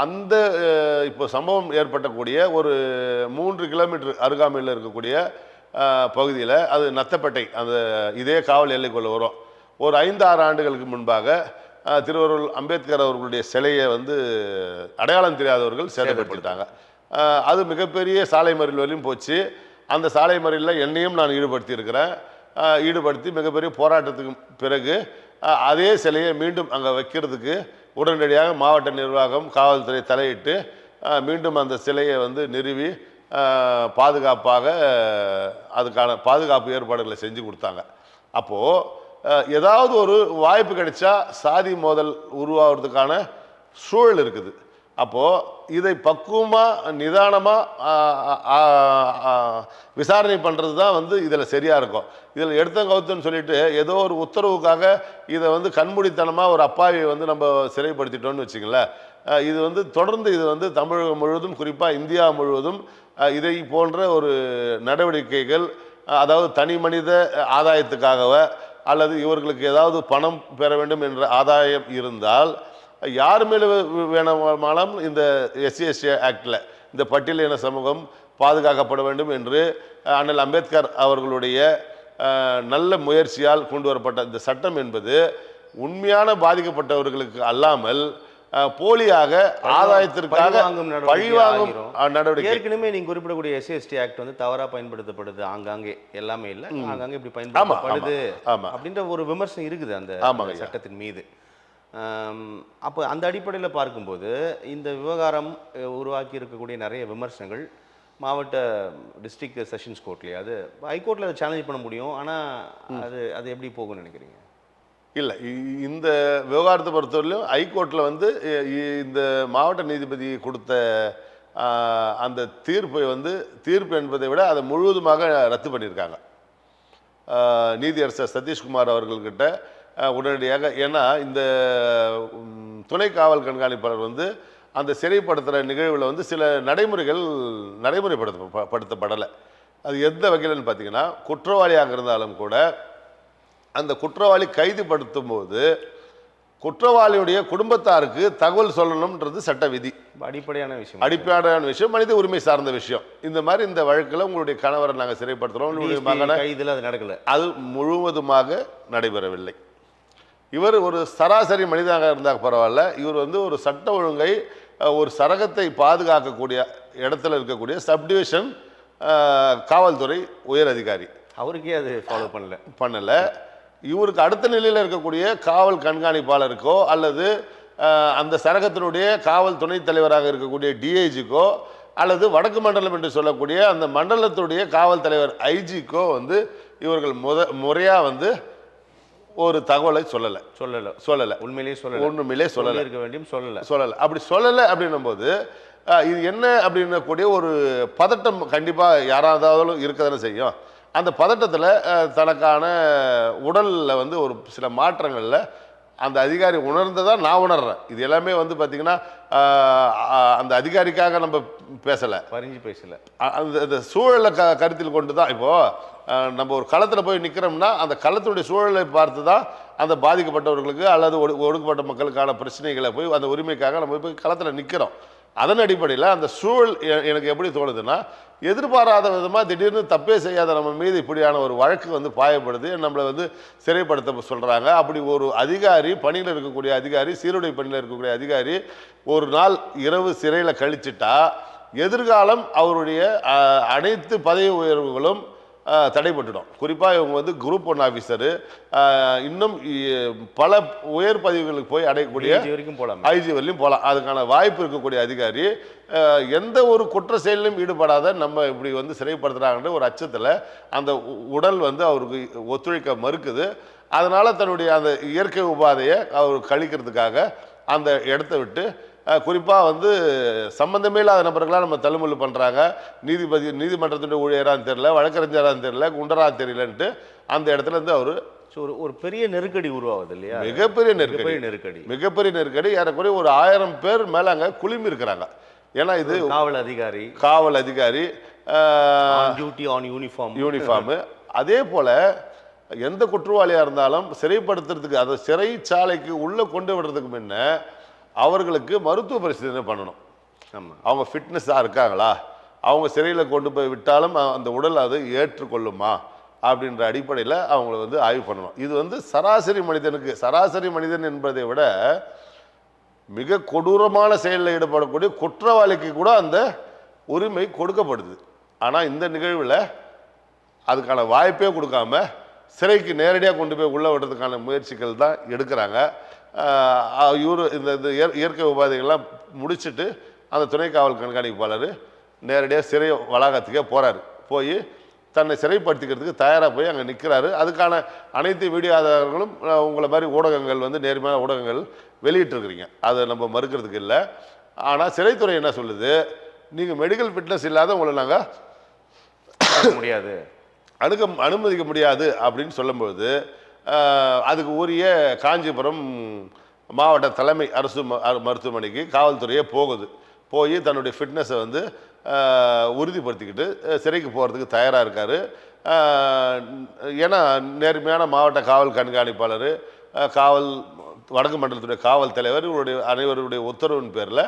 அந்த இப்போ சம்பவம் ஏற்பட்டக்கூடிய ஒரு 3 கிலோமீட்டர் அருகாமையில் இருக்கக்கூடிய பகுதியில் அது நத்தப்பேட்டை அந்த இதே காவல் எல்லைக்குள்ள வரும். ஒரு 5-6 ஆண்டுகளுக்கு முன்பாக திருவள்ளுவர் அம்பேத்கர் அவர்களுடைய சிலையை வந்து அடையாளம் தெரியாதவர்கள் சேதப்படுத்திட்டாங்க. அது மிகப்பெரிய சாலை மறியல் வரையும் போச்சு. அந்த சாலை மறியலில் என்னையும் நான் ஈடுபடுத்தி மிகப்பெரிய போராட்டத்துக்கு பிறகு அதே சிலையை மீண்டும் அங்கே வைக்கிறதுக்கு உடனடியாக மாவட்ட நிர்வாகம் காவல்துறை தலையிட்டு மீண்டும் அந்த சிலையை வந்து நிறுவி பாதுகாப்பாக அதுக்கான பாதுகாப்பு ஏற்பாடுகளை செஞ்சு கொடுத்தாங்க. அப்போது ஏதாவது ஒரு வாய்ப்பு கிடைச்சா சாதி மோதல் உருவாகிறதுக்கான சூழல் இருக்குது. அப்போது இதை பக்குவமாக நிதானமாக விசாரணை பண்ணுறது தான் வந்து இதில் சரியாக இருக்கும். இதில் எடுத்தங்கவுத்துன்னு சொல்லிட்டு ஏதோ ஒரு உத்தரவுக்காக இதை வந்து கண்மூடித்தனமாக ஒரு அப்பாவியை வந்து நம்ம சிறைப்படுத்திட்டோன்னு வச்சுங்களேன். இது வந்து தொடர்ந்து இது வந்து தமிழகம் முழுவதும் குறிப்பாக இந்தியா முழுவதும் இதை போன்ற ஒரு நடவடிக்கைகள், அதாவது தனி மனித ஆதாயத்துக்காகவ அல்லது இவர்களுக்கு ஏதாவது பணம் பெற வேண்டும் என்ற ஆதாயம் இருந்தால் யார் மேலே வேணுமானாலும் இந்த SC/ST ஆக்டில் இந்த பட்டியலின சமூகம் பாதுகாக்கப்பட வேண்டும் என்று அண்ணல் அம்பேத்கர் அவர்களுடைய நல்ல முயற்சியால் கொண்டு வரப்பட்ட இந்த சட்டம் என்பது உண்மையான பாதிக்கப்பட்டவர்களுக்கு அல்லாமல் போலியாக ஆதாயத்திற்காக பழிவாங்கும் நடவடிக்கை. ஏற்கனவே நீங்க குறிப்பிடக்கூடிய SC/ST ஆக்ட் வந்து தவறா பயன்படுத்தப்படுது ஆங்காங்கே, எல்லாமே இல்ல ஆங்காங்கே இப்படி பயன்படுத்தப்படுது அப்படின்ற ஒரு விமர்சனம் இருக்குது அந்த சட்டத்தின் மீது. அப்போ அந்த அடிப்படையில் பார்க்கும்போது இந்த விவகாரம் உருவாக்கி இருக்கக்கூடிய நிறைய விமர்சனங்கள் மாவட்ட டிஸ்ட்ரிக்ட் செஷன்ஸ் கோர்ட்லேயே, அது ஹைகோர்ட்டில் அதை சேலஞ்ச் பண்ண முடியும், ஆனால் அது எப்படி போகும்னு நினைக்கிறீங்க? இல்லை, இந்த விவகாரத்தை பொறுத்தவரையிலும் ஹைகோர்ட்டில் வந்து இந்த மாவட்ட நீதிபதி கொடுத்த அந்த தீர்ப்பை வந்து தீர்ப்பு என்பதை விட அதை முழுவதுமாக ரத்து பண்ணியிருக்காங்க நீதியரசர் சதீஷ்குமார் அவர்கள்கிட்ட உடனடியாக. ஏன்னா இந்த துணை காவல் கண்காணிப்பாளர் வந்து அந்த சிறைப்படுத்துகிற நிகழ்வில் வந்து சில நடைமுறைப்படுத்தப்படலை. அது எந்த வகையில்னு பார்த்தீங்கன்னா, குற்றவாளியாக இருந்தாலும் கூட அந்த குற்றவாளி கைதுபடுத்தும் போது குற்றவாளியுடைய குடும்பத்தாருக்கு தகவல் சொல்லணும்ன்றது சட்ட விதி. அடிப்படையான விஷயம், மனித உரிமை சார்ந்த விஷயம். இந்த மாதிரி இந்த வழக்கில் உங்களுடைய கணவரை நாங்கள் சிறைப்படுத்துகிறோம், உங்களுடைய மகனை கைதில் அது நடக்கலை, அது முழுவதுமாக நடைபெறவில்லை. இவர் ஒரு சராசரி மனிதனாக இருந்தால் பரவாயில்ல, இவர் வந்து ஒரு சட்ட ஒழுங்கை ஒரு சரகத்தை பாதுகாக்கக்கூடிய இடத்துல இருக்கக்கூடிய சப்டிவிஷன் காவல்துறை உயர் அதிகாரி. அவருக்கே அது ஃபாலோ பண்ணலை. இவருக்கு அடுத்த நிலையில் இருக்கக்கூடிய காவல் கண்காணிப்பாளருக்கோ அல்லது அந்த சரகத்தினுடைய காவல் துணைத் தலைவராக இருக்கக்கூடிய டிஐஜிக்கோ அல்லது வடக்கு மண்டலம் என்று சொல்லக்கூடிய அந்த மண்டலத்துடைய காவல் தலைவர் ஐஜிக்கோ வந்து இவர்கள் முறையாக வந்து ஒரு தகவலை சொல்லலை. உண்மையிலே சொல்லலை இருக்க வேண்டியும் சொல்லலை. அப்படி சொல்லலை அப்படின்னும் போது இது என்ன அப்படின்னக்கூடிய ஒரு பதட்டம் கண்டிப்பாக யாராவது இருக்கதானே செய்யும். அந்த பதட்டத்தில் தனக்கான உடலில் வந்து ஒரு சில மாற்றங்களில் அந்த அதிகாரி உணர்ந்ததான் நான் உணர்றேன். இது எல்லாமே வந்து பார்த்திங்கன்னா அந்த அதிகாரிக்காக நம்ம பேசலை, அந்த சூழலை கருத்தில் கொண்டு தான். இப்போது நம்ம ஒரு களத்தில் போய் நிற்கிறோம்னா அந்த களத்துடைய சூழலை பார்த்து தான் அந்த பாதிக்கப்பட்டவர்களுக்கு அல்லது ஒடுக்கப்பட்ட மக்களுக்கான பிரச்சனைகளை போய் அந்த உரிமைக்காக நம்ம போய் களத்தில் நிற்கிறோம். அதன் அடிப்படையில் அந்த சூழல் எனக்கு எப்படி தோணுதுன்னா, எதிர்பாராத விதமாக திடீர்னு தப்பே செய்யாத நம்ம மீது இப்படியான ஒரு வழக்கு வந்து பாயப்படுது, நம்மளை வந்து சிறைப்படுத்த சொல்கிறாங்க. அப்படி ஒரு அதிகாரி, பணியில் இருக்கக்கூடிய அதிகாரி, சீருடை பணியில் இருக்கக்கூடிய அதிகாரி ஒரு நாள் இரவு சிறையில் கழிச்சிட்டா எதிர்காலம் அவருடைய அனைத்து பதவி உயர்வுகளும் தடைப்பட்டுடும். குறிப்பாக இவங்க வந்து குரூப் 1 ஆஃபீஸரு, இன்னும் பல உயர் பதவிகளுக்கு போய் அடையக்கூடிய ஐஜி வரையும் போகலாம். அதுக்கான வாய்ப்பு இருக்கக்கூடிய அதிகாரி எந்த ஒரு குற்ற செயலிலும் ஈடுபடாத நம்ம இப்படி வந்து சிறைப்படுத்துகிறாங்கன்ற ஒரு அச்சத்தில் அந்த உடல் வந்து அவருக்கு ஒத்துழைக்க மறுக்குது. அதனால் தன்னுடைய அந்த இயற்கை உபாதையை அவர் கழிக்கிறதுக்காக அந்த இடத்த விட்டு குறிப்பாக வந்து சம்பந்தமே இல்லாத நபர்களாக நம்ம தள்ளுமுள்ளு பண்ணுறாங்க. நீதிமன்றத்துடைய ஊழியரான்னு தெரியல, வழக்கறிஞரான்னு தெரியல, குண்டரான்னு தெரியலன்ட்டு அந்த இடத்துல இருந்து அவர் ஒரு பெரிய நெருக்கடி உருவாகுது இல்லையா? மிகப்பெரிய நெருக்கடி. ஏறக்குறைய ஒரு 1000 பேர் மேலே அங்கே குழுமி இருக்கிறாங்க. ஏன்னா இது காவல் அதிகாரி யூனிஃபார்மு. அதே போல் எந்த குற்றவாளியாக இருந்தாலும் சிறைப்படுத்துறதுக்கு, அதை சிறைச்சாலைக்கு உள்ளே கொண்டு விடுறதுக்கு முன்ன அவர்களுக்கு மருத்துவ பரிசோதனை பண்ணணும். அவங்க ஃபிட்னஸாக இருக்காங்களா, அவங்க சிறையில் கொண்டு போய் விட்டாலும் அந்த உடல் அதை ஏற்றுக்கொள்ளுமா அப்படின்ற அடிப்படையில் அவங்கள வந்து ஆய்வு பண்ணணும். இது வந்து சராசரி மனிதன் என்பதை விட மிக கொடூரமான செயலில் ஈடுபடக்கூடிய குற்றவாளிக்கு கூட அந்த உரிமை கொடுக்கப்படுது. ஆனால் இந்த நிகழ்வில் அதுக்கான வாய்ப்பே கொடுக்காம சிறைக்கு நேரடியாக கொண்டு போய் உள்ள விடுறதுக்கான முயற்சிகள் தான் எடுக்கிறாங்க. இந்த இயற்கை உபாதைகள்லாம் முடிச்சுட்டு அந்த துணை காவல் கண்காணிப்பாளர் நேரடியாக சிறை வளாகத்துக்கே போகிறாரு. போய் தன்னை சிறைப்படுத்திக்கிறதுக்கு தயாராக போய் அங்கே நிற்கிறாரு. அதுக்கான அனைத்து வீடியோ ஆதாரங்களும் உங்களை மாதிரி ஊடகங்கள் வந்து நேர்மையான ஊடகங்கள் வெளியிட்டிருக்கிறீங்க, அதை நம்ம மறுக்கிறதுக்கு இல்லை. ஆனால் சிறைத்துறை என்ன சொல்லுது, நீங்கள் மெடிக்கல் ஃபிட்னஸ் இல்லாத உங்களை நாங்கள் அனுமதிக்க முடியாது அப்படின்னு சொல்லும்போது அதுக்கு உரிய காஞ்சிபுரம் மாவட்ட தலைமை அரசு மருத்துவமனைக்கு காவல்துறையே போய் தன்னுடைய ஃபிட்னஸை வந்து உறுதிப்படுத்திக்கிட்டு சிறைக்கு போகிறதுக்கு தயாராக இருக்கார். ஏன்னா நேர்மையான மாவட்ட காவல் கண்காணிப்பாளர், வடக்கு மண்டலத்துடைய காவல் தலைவர், இவருடைய அனைவருடைய உத்தரவின் பேரில்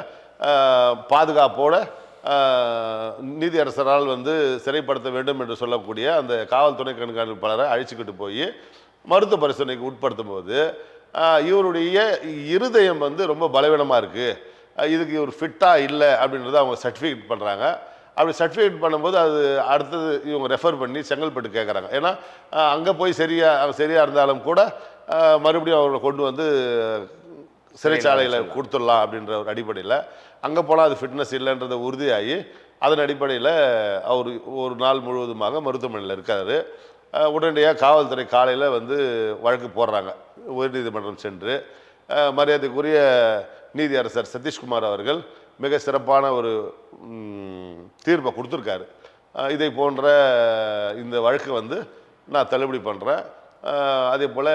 பாதுகாப்போடு நீதியரசரால் வந்து சிறைப்படுத்த வேண்டும் என்று சொல்லக்கூடிய அந்த காவல் துணை கண்காணிப்பாளரை அழைச்சிக்கிட்டு போய் மருத்துவ பரிசோதனைக்கு உட்படுத்தும் போது இவருடைய இருதயம் வந்து ரொம்ப பலவீனமாக இருக்குது, இதுக்கு இவர் ஃபிட்டாக இல்லை அப்படின்றத அவங்க சர்டிஃபிகேட் பண்ணுறாங்க. அப்படி சர்டிஃபிகேட் பண்ணும்போது அது அடுத்தது இவங்க ரெஃபர் பண்ணி செங்கல்பட்டு கேட்குறாங்க. ஏன்னா அங்கே போய் சரியாக இருந்தாலும் கூட மறுபடியும் அவரை கொண்டு வந்து சிறைச்சாலையில் கொடுத்துடலாம் அப்படின்ற ஒரு அடிப்படையில் அங்கே போனால் அது ஃபிட்னஸ் இல்லைன்றதை உறுதியாகி அதன் அடிப்படையில் அவர் ஒரு நாள் முழுவதுமாக மருத்துவமனையில் இருக்கார். உடனடியாக காவல்துறை காலையில் வந்து வழக்கு போடுறாங்க. உயர்நீதிமன்றம் சென்று மரியாதைக்குரிய நீதியரசர் சதீஷ்குமார் அவர்கள் மிக சிறப்பான ஒரு தீர்ப்பை கொடுத்துருக்காரு. இதை போன்ற இந்த வழக்கு வந்து நான் தள்ளுபடி பண்ணுறேன். அதே போல்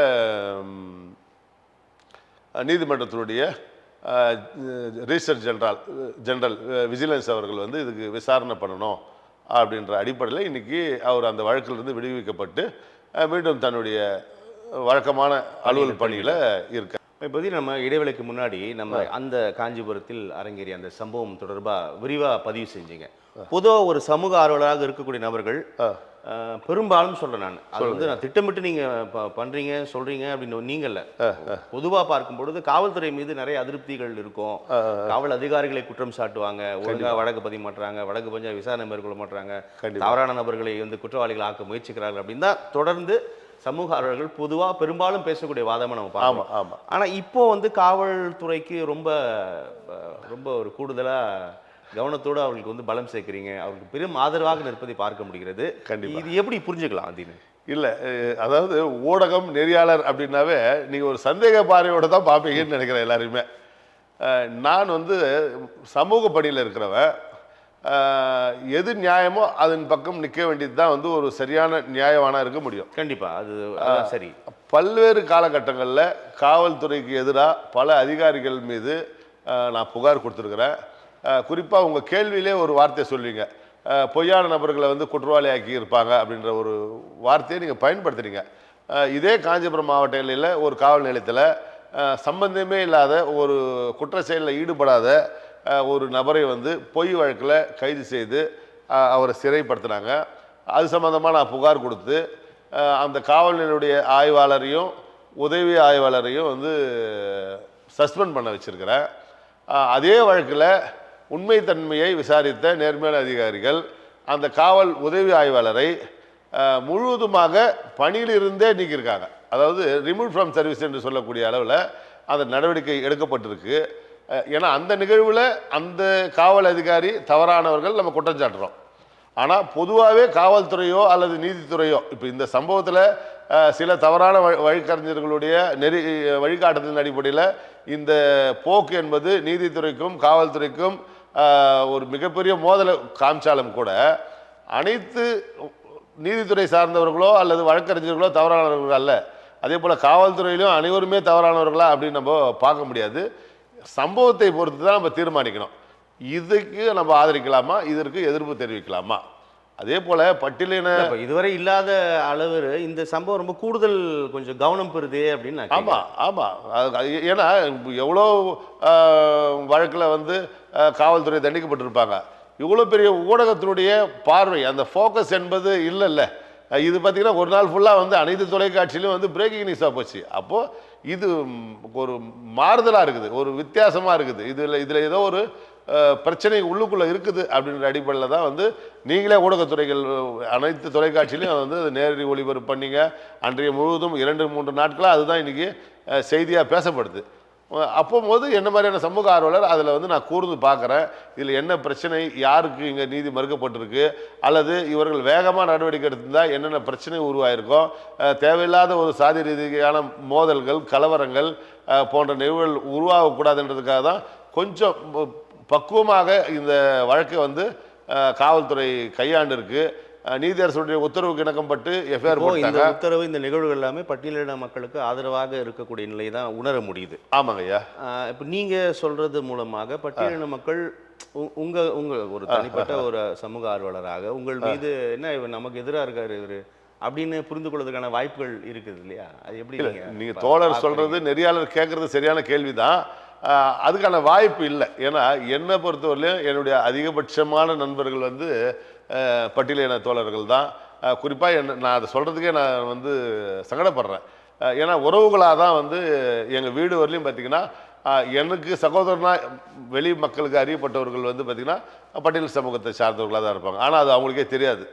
நீதிமன்றத்தினுடைய ரிஜிஸ்டர் ஜெனரல் விஜிலன்ஸ் அவர்கள் வந்து இதுக்கு விசாரணை பண்ணணும் அப்படின்ற அடிப்படையில் இன்றைக்கி அவர் அந்த வழக்கிலிருந்து விடுவிக்கப்பட்டு மீண்டும் தன்னுடைய வழக்கமான அலுவல் பணியில் இருக்கார். இப்போ நம்ம இடைவேளைக்கு முன்னாடி நம்ம அந்த காஞ்சிபுரத்தில் அரங்கேறிய அந்த சம்பவம் தொடர்பாக விரிவாக பதிவு செஞ்சீங்க. பொதுவாக ஒரு சமூக ஆர்வலராக இருக்கக்கூடிய நபர்கள் பெரும்பாலும் சொல்கிறேன் நான், அது வந்து நான் திட்டமிட்டு நீங்கள் பண்ணுறீங்க சொல்கிறீங்க அப்படின்னு நீங்கள் இல்லை, பொதுவாக பார்க்கும்பொழுது காவல்துறை மீது நிறைய அதிருப்திகள் இருக்கும். காவல் அதிகாரிகளை குற்றம் சாட்டுவாங்க, ஒழுங்காக வழக்கு பதிய மாட்டுறாங்க, வழக்கு பஞ்ச விசாரணை மேற்கொள்ள மாட்டுறாங்க, தவறான நபர்களை வந்து குற்றவாளிகள் ஆக்க முயற்சிக்கிறார்கள் அப்படின்னு தான் தொடர்ந்து சமூக ஆர்வலர்கள் பொதுவாக பெரும்பாலும் பேசக்கூடிய வாதமாக நம்ம பார்க்கலாம். ஆனால் இப்போ வந்து காவல்துறைக்கு ரொம்ப ரொம்ப ஒரு கூடுதலாக கவனத்தோடு அவர்களுக்கு வந்து பலம் சேர்க்குறீங்க, அவருக்கு பெரும் ஆதரவாக நிற்பதை பார்க்க முடிகிறது. இது எப்படி புரிஞ்சுக்கலாம் அப்படின்னு? இல்லை, அதாவது ஊடகம் நெறியாளர் அப்படின்னாவே நீங்கள் ஒரு சந்தேக பார்வையோடு தான் பார்ப்பீங்கன்னு நினைக்கிறேன் எல்லாருமே. நான் வந்து சமூக பணியில் இருக்கிறவன், எது நியாயமோ அதன் பக்கம் நிற்க வேண்டியது தான் வந்து ஒரு சரியான நியாயவானா இருக்க முடியும். கண்டிப்பாக அது சரி. பல்வேறு காலகட்டங்களில் காவல்துறைக்கு எதிராக பல அதிகாரிகள் மீது நான் புகார் கொடுத்துருக்குறேன். குறிப்பாக உங்கள் கேள்வியிலே ஒரு வார்த்தை சொல்வீங்க, பொய்யான நபர்களை வந்து குற்றவாளியாக்கி இருப்பாங்க அப்படின்ற ஒரு வார்த்தையை நீங்கள் பயன்படுத்துறீங்க. இதே காஞ்சிபுரம் மாவட்ட எல்லையில் ஒரு காவல் நிலையத்தில் சம்பந்தமே இல்லாத ஒரு குற்ற செயலில் ஈடுபடாத ஒரு நபரை வந்து பொய் வழக்கில் கைது செய்து அவரை சிறைப்படுத்தினாங்க. அது சம்மந்தமாக நான் புகார் கொடுத்து அந்த காவல் நிலையுடைய ஆய்வாளரையும் உதவி ஆய்வாளரையும் வந்து சஸ்பெண்ட் பண்ண வச்சுருக்கிறேன். அதே வழக்கில் உண்மைத்தன்மையை விசாரித்த நேர்மையான அதிகாரிகள் அந்த காவல் உதவி ஆய்வாளரை முழுவதுமாக பணியிலிருந்தே நீக்கியிருக்காங்க. அதாவது ரிமூவ் ஃப்ரம் சர்வீஸ் என்று சொல்லக்கூடிய அளவில் அந்த நடவடிக்கை எடுக்கப்பட்டிருக்கு. ஏன்னா அந்த நிகழ்வில் அந்த காவல் அதிகாரி தவறானவர்கள் நம்ம குற்றம் சாட்டுறோம். ஆனால் பொதுவாகவே காவல்துறையோ அல்லது நீதித்துறையோ இப்போ இந்த சம்பவத்தில் சில தவறான வழிகறிஞர்களுடைய வழிகாட்டுதலின் அடிப்படையில் இந்த போக்கு என்பது நீதித்துறைக்கும் காவல்துறைக்கும் ஒரு மிகப்பெரிய மோதலை காமிச்சாலும் கூட அனைத்து நீதித்துறை சார்ந்தவர்களோ அல்லது வழக்கறிஞர்களோ தவறானவர்கள் அல்ல. அதே போல் காவல்துறையிலும் அனைவருமே தவறானவர்களா அப்படின்னு நம்ம பார்க்க முடியாது. சம்பவத்தை பொறுத்து தான் நம்ம தீர்மானிக்கணும், இதுக்கு நம்ம ஆதரிக்கலாமா, இதற்கு எதிர்ப்பு தெரிவிக்கலாமா. அதே போல பட்டியலின இதுவரை இல்லாத அளவு இந்த சம்பவம் ரொம்ப கூடுதல் கொஞ்சம் கவனம் பெறுதே அப்படின்னு. ஆமாம், ஏன்னா எவ்வளோ வழக்கில் வந்து காவல்துறை தண்டிக்கப்பட்டிருப்பாங்க. இவ்வளோ பெரிய ஊடகத்தினுடைய பார்வை, அந்த ஃபோக்கஸ் என்பது இல்லைல்ல. இது பார்த்திங்கன்னா ஒரு நாள் ஃபுல்லாக வந்து அனைத்து தொலைக்காட்சியிலும் வந்து பிரேக்கிங் நியூஸாக போச்சு. அப்போது இது ஒரு மாறுதலாக இருக்குது, ஒரு வித்தியாசமாக இருக்குது. இதில் ஏதோ ஒரு பிரச்சனை உள்ளுக்குள்ளே இருக்குது அப்படின்ற அடிப்படையில் தான் வந்து நீங்களே ஊடகத்துறைகள் அனைத்து தொலைக்காட்சியிலையும் வந்து நேரடி ஒளிபரப்பு பண்ணிங்க. அன்றைய முழுவதும் 2-3 நாட்களாக அதுதான் இன்றைக்கி செய்தியாக பேசப்படுது. அப்போது என்ன மாதிரியான சமூக ஆர்வலர் அதில் வந்து நான் கூர்ந்து பார்க்குறேன், இதில் என்ன பிரச்சனை, யாருக்கு இங்கே நீதி மறுக்கப்பட்டிருக்கு, அல்லது இவர்கள் வேகமாக நடவடிக்கை எடுத்திருந்தால் என்னென்ன பிரச்சனை உருவாயிருக்கும், தேவையில்லாத ஒரு சாதி ரீதியான மோதல்கள் கலவரங்கள் போன்ற நிகழ்வுகள் உருவாகக்கூடாதுன்றதுக்காக தான் கொஞ்சம் பக்குவமாக இந்த வழக்கை வந்து காவல்துறை கையாண்டு இருக்கு. நீதியரசுடைய உத்தரவுக்கு இணக்கப்பட்டு எஃப்ஐஆர் போட்டாங்க. இந்த உத்தரவு இந்த நிகழ்வுகள் எல்லாமே பட்டியலின மக்களுக்கு ஆதரவாக இருக்கக்கூடிய நிலை தான் உணர முடியுது. ஆமாங்க ஐயா. இப்போ நீங்கள் சொல்றது மூலமாக பட்டியலின மக்கள் உங்க ஒரு தனிப்பட்ட ஒரு சமூக ஆர்வலராக உங்கள் மீது என்ன இவர் நமக்கு எதிராக இருக்காரு இவர் அப்படின்னு புரிந்து கொள்வதற்கான வாய்ப்புகள் இருக்குது இல்லையா? அது எப்படி நீங்க தோழர் சொல்றது நெறியாளர் கேட்கறது சரியான கேள்விதான். அதுக்கான வாய்ப்பு இல்லை. ஏன்னா என்னை பொறுத்தவரையிலும் என்னுடைய அதிகபட்சமான நண்பர்கள் வந்து பட்டியலின தோழர்கள் தான். குறிப்பாக நான் அதை சொல்கிறதுக்கே நான் வந்து சங்கடப்படுறேன். ஏன்னா உறவுகளாக தான் வந்து எங்கள் வீடு வரலையும் பார்த்தீங்கன்னா எனக்கு சகோதரனா வெளி மக்களுக்கு அறியப்பட்டவர்கள் வந்து பார்த்திங்கன்னா பட்டியல் சமூகத்தை சார்ந்தவர்களாக தான் இருப்பாங்க. ஆனால் அது அவங்களுக்கே தெரியாது.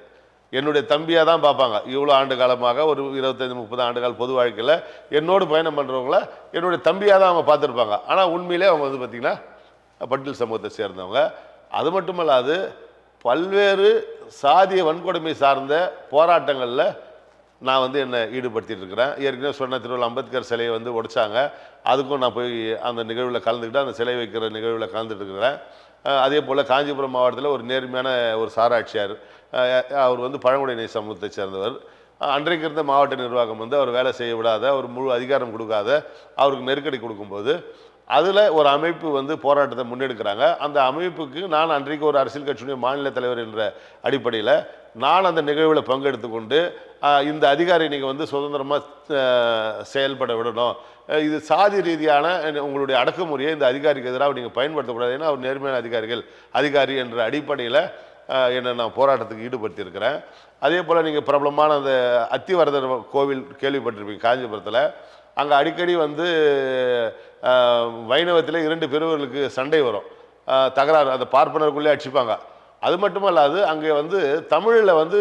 என்னுடைய தம்பியாக தான் பார்ப்பாங்க. இவ்வளோ ஆண்டு காலமாக ஒரு 25-30 ஆண்டுகள் பொது வாழ்க்கையில் என்னோடு பயணம் பண்ணுறவங்கள என்னுடைய தம்பியாக தான் அவங்க பார்த்துருப்பாங்க. ஆனால் உண்மையிலே அவங்க வந்து பார்த்திங்கன்னா பட்டியல் சமூகத்தை சேர்ந்தவங்க. அது மட்டுமல்லாது பல்வேறு சாதிய வன்கொடுமை சார்ந்த போராட்டங்களில் நான் வந்து என்னை ஈடுபடுத்திட்டு இருக்கிறேன். ஏற்கனவே சொன்ன திருவள்ளுவர் அம்பேத்கர் சிலையை வந்து உடைச்சாங்க. அதுக்கும் நான் போய் அந்த நிகழ்வில் கலந்துக்கிட்டு அந்த சிலை வைக்கிற நிகழ்வில் கலந்துட்டு இருக்கிறேன். அதே போல் காஞ்சிபுரம் மாவட்டத்தில் ஒரு நேர்மையான ஒரு சாராட்சியார், அவர் வந்து பழங்குடியின சமூகத்தை சேர்ந்தவர். அன்றைக்கு இருந்த மாவட்ட நிர்வாகம் வந்து அவர் வேலை செய்ய விடாத, ஒரு முழு அதிகாரம் கொடுக்காத, அவருக்கு நெருக்கடி கொடுக்கும்போது அதில் ஒரு அமைப்பு வந்து போராட்டத்தை முன்னெடுக்கிறாங்க. அந்த அமைப்புக்கு நான் அன்றைக்கு ஒரு அரசியல் கட்சியுடைய மாநில தலைவர் என்ற அடிப்படையில் நான் அந்த நிகழ்வில் பங்கெடுத்து கொண்டு இந்த அதிகாரி நீங்கள் வந்து சுதந்திரமாக செயல்பட விடணும், இது சாதி ரீதியான உங்களுடைய அடக்குமுறையை இந்த அதிகாரிக்கு எதிராக நீங்கள் பயன்படுத்தக்கூடாது, ஏன்னா அவர் நேர்மையான அதிகாரி என்ற அடிப்படையில் என்னை நான் போராட்டத்துக்கு ஈடுபடுத்தியிருக்கிறேன். அதே போல் நீங்கள் பிரபலமான அந்த அத்திவரதர் கோவில் கேள்விப்பட்டிருப்பீங்க காஞ்சிபுரத்தில். அங்கே அடிக்கடி வந்து வைணவத்தில் 2 பிரிவுகளுக்கு சண்டை வரும், தகராறு, அந்த பார்ப்பனருக்குள்ளே அடிச்சுப்பாங்க. அது மட்டுமல்லாது அங்கே வந்து தமிழில் வந்து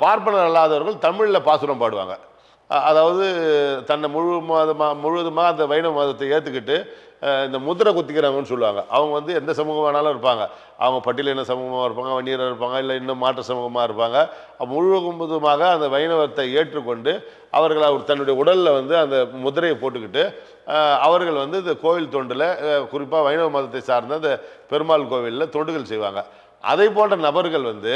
பார்ப்பனர் அல்லாதவர்கள் தமிழில் பாசுரம் பாடுவாங்க. அதாவது தன்னை முழுவதுமாக அந்த வைணவ மதத்தை ஏற்றுக்கிட்டு இந்த முத்திரை குத்திக்கிறவங்கன்னு சொல்லுவாங்க. அவங்க வந்து எந்த சமூகம் வேணாலும் இருப்பாங்க. அவங்க பட்டியலின சமூகமாக இருப்பாங்க, வன்னியராக இருப்பாங்க, இல்லை இன்னும் மாற்று சமூகமாக இருப்பாங்க. முழுவதுமாக அந்த வைணவத்தை ஏற்றுக்கொண்டு அவர்கள் தன்னுடைய உடலில் வந்து அந்த முதிரையை போட்டுக்கிட்டு அவர்கள் வந்து இந்த கோவில் தொண்டில், குறிப்பாக வைணவ மதத்தை சார்ந்த அந்த பெருமாள் கோவிலில் தொண்டுகள் செய்வாங்க. அதை போன்ற நபர்கள் வந்து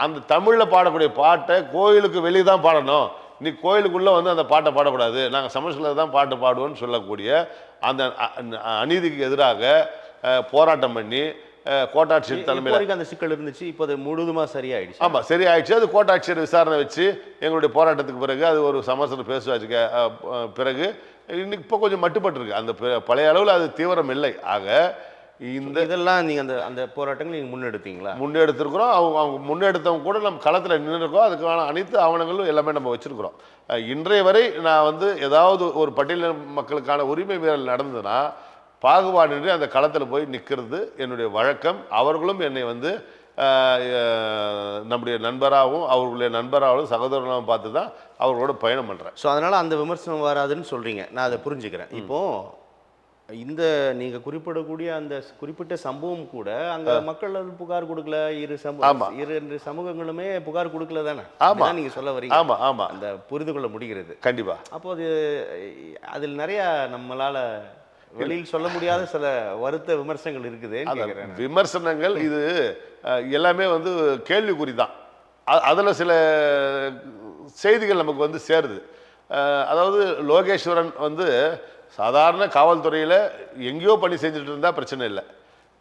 அந்த தமிழில் பாடக்கூடிய பாட்டை கோயிலுக்கு வெளியே தான் பாடணும், நீ கோயிலுக்குள்ளே வந்து அந்த பாட்டை பாடக்கூடாது, நாங்கள் சமஸ்கிருதத்தில் தான் பாட்டு பாடுவோம்னு சொல்லக்கூடிய அந்த அநீதிக்கு எதிராக போராட்டம் பண்ணி கோட்டாட்சியர் தலைமையில் அந்த சிக்கல் இருந்துச்சு. இப்போ அது முழுவதுமாக சரியாயிடுச்சு. ஆமாம், சரியாயிடுச்சு. அது கோட்டாட்சியர் விசாரணை வச்சு எங்களுடைய போராட்டத்துக்கு பிறகு அது ஒரு சமஸ்கிருத பேசுவாச்சுக்க பிறகு இன்னைக்கு இப்போ கொஞ்சம் மட்டுப்பட்டிருக்கு. அந்த பழைய அளவில் அது தீவிரம் இல்லை. ஆக இதெல்லாம் நீங்கள் அந்த அந்த போராட்டங்கள் நீங்கள் முன்னெடுத்தீங்களா? முன்னெடுத்திருக்கிறோம். அவங்க முன்னெடுத்தவங்க கூட நம்ம களத்தில் நின்றுருக்கோம். அதுக்கான அனைத்து ஆவணங்களும் எல்லாமே நம்ம வச்சுருக்கிறோம். இன்றைய வரை நான் வந்து ஏதாவது ஒரு பட்டியலின மக்களுக்கான உரிமை மீறல் நடந்ததுன்னா பாகுபாடின்றி அந்த களத்தில் போய் நிற்கிறது என்னுடைய வழக்கம். அவர்களும் என்னை வந்து நம்முடைய நண்பராகவும் அவர்களுடைய நண்பராகவும் சகோதரனாகவும் பார்த்து தான் அவர்களோட பயணம் பண்ணுறேன். ஸோ அதனால் அந்த விமர்சனம் வராதுன்னு சொல்கிறீங்க. நான் அதை புரிஞ்சுக்கிறேன். இப்போது இந்த நீங்கள் குறிப்பிடக்கூடிய அந்த குறிப்பிட்ட சம்பவம் கூட அங்கே மக்கள் புகார் கொடுக்கல, இரு சமூகங்களுமே புகார் கொடுக்கல தானே? ஆமாம், நீங்கள் சொல்ல வரீங்க. ஆமாம் ஆமாம், அந்த புரிந்து கொள்ள முடிகிறது. கண்டிப்பாக. அப்போது அதில் நிறையா நம்மளால் வெளியில் சொல்ல முடியாத சில வருத்த விமர்சனங்கள் இருக்குது. விமர்சனங்கள் இது எல்லாமே வந்து கேள்விக்குறி தான். அதில் சில செய்திகள் நமக்கு வந்து சேருது. அதாவது லோகேஸ்வரன் வந்து சாதாரண காவல்துறையில் எங்கேயோ பணி செஞ்சுட்டு இருந்தால் பிரச்சனை இல்லை.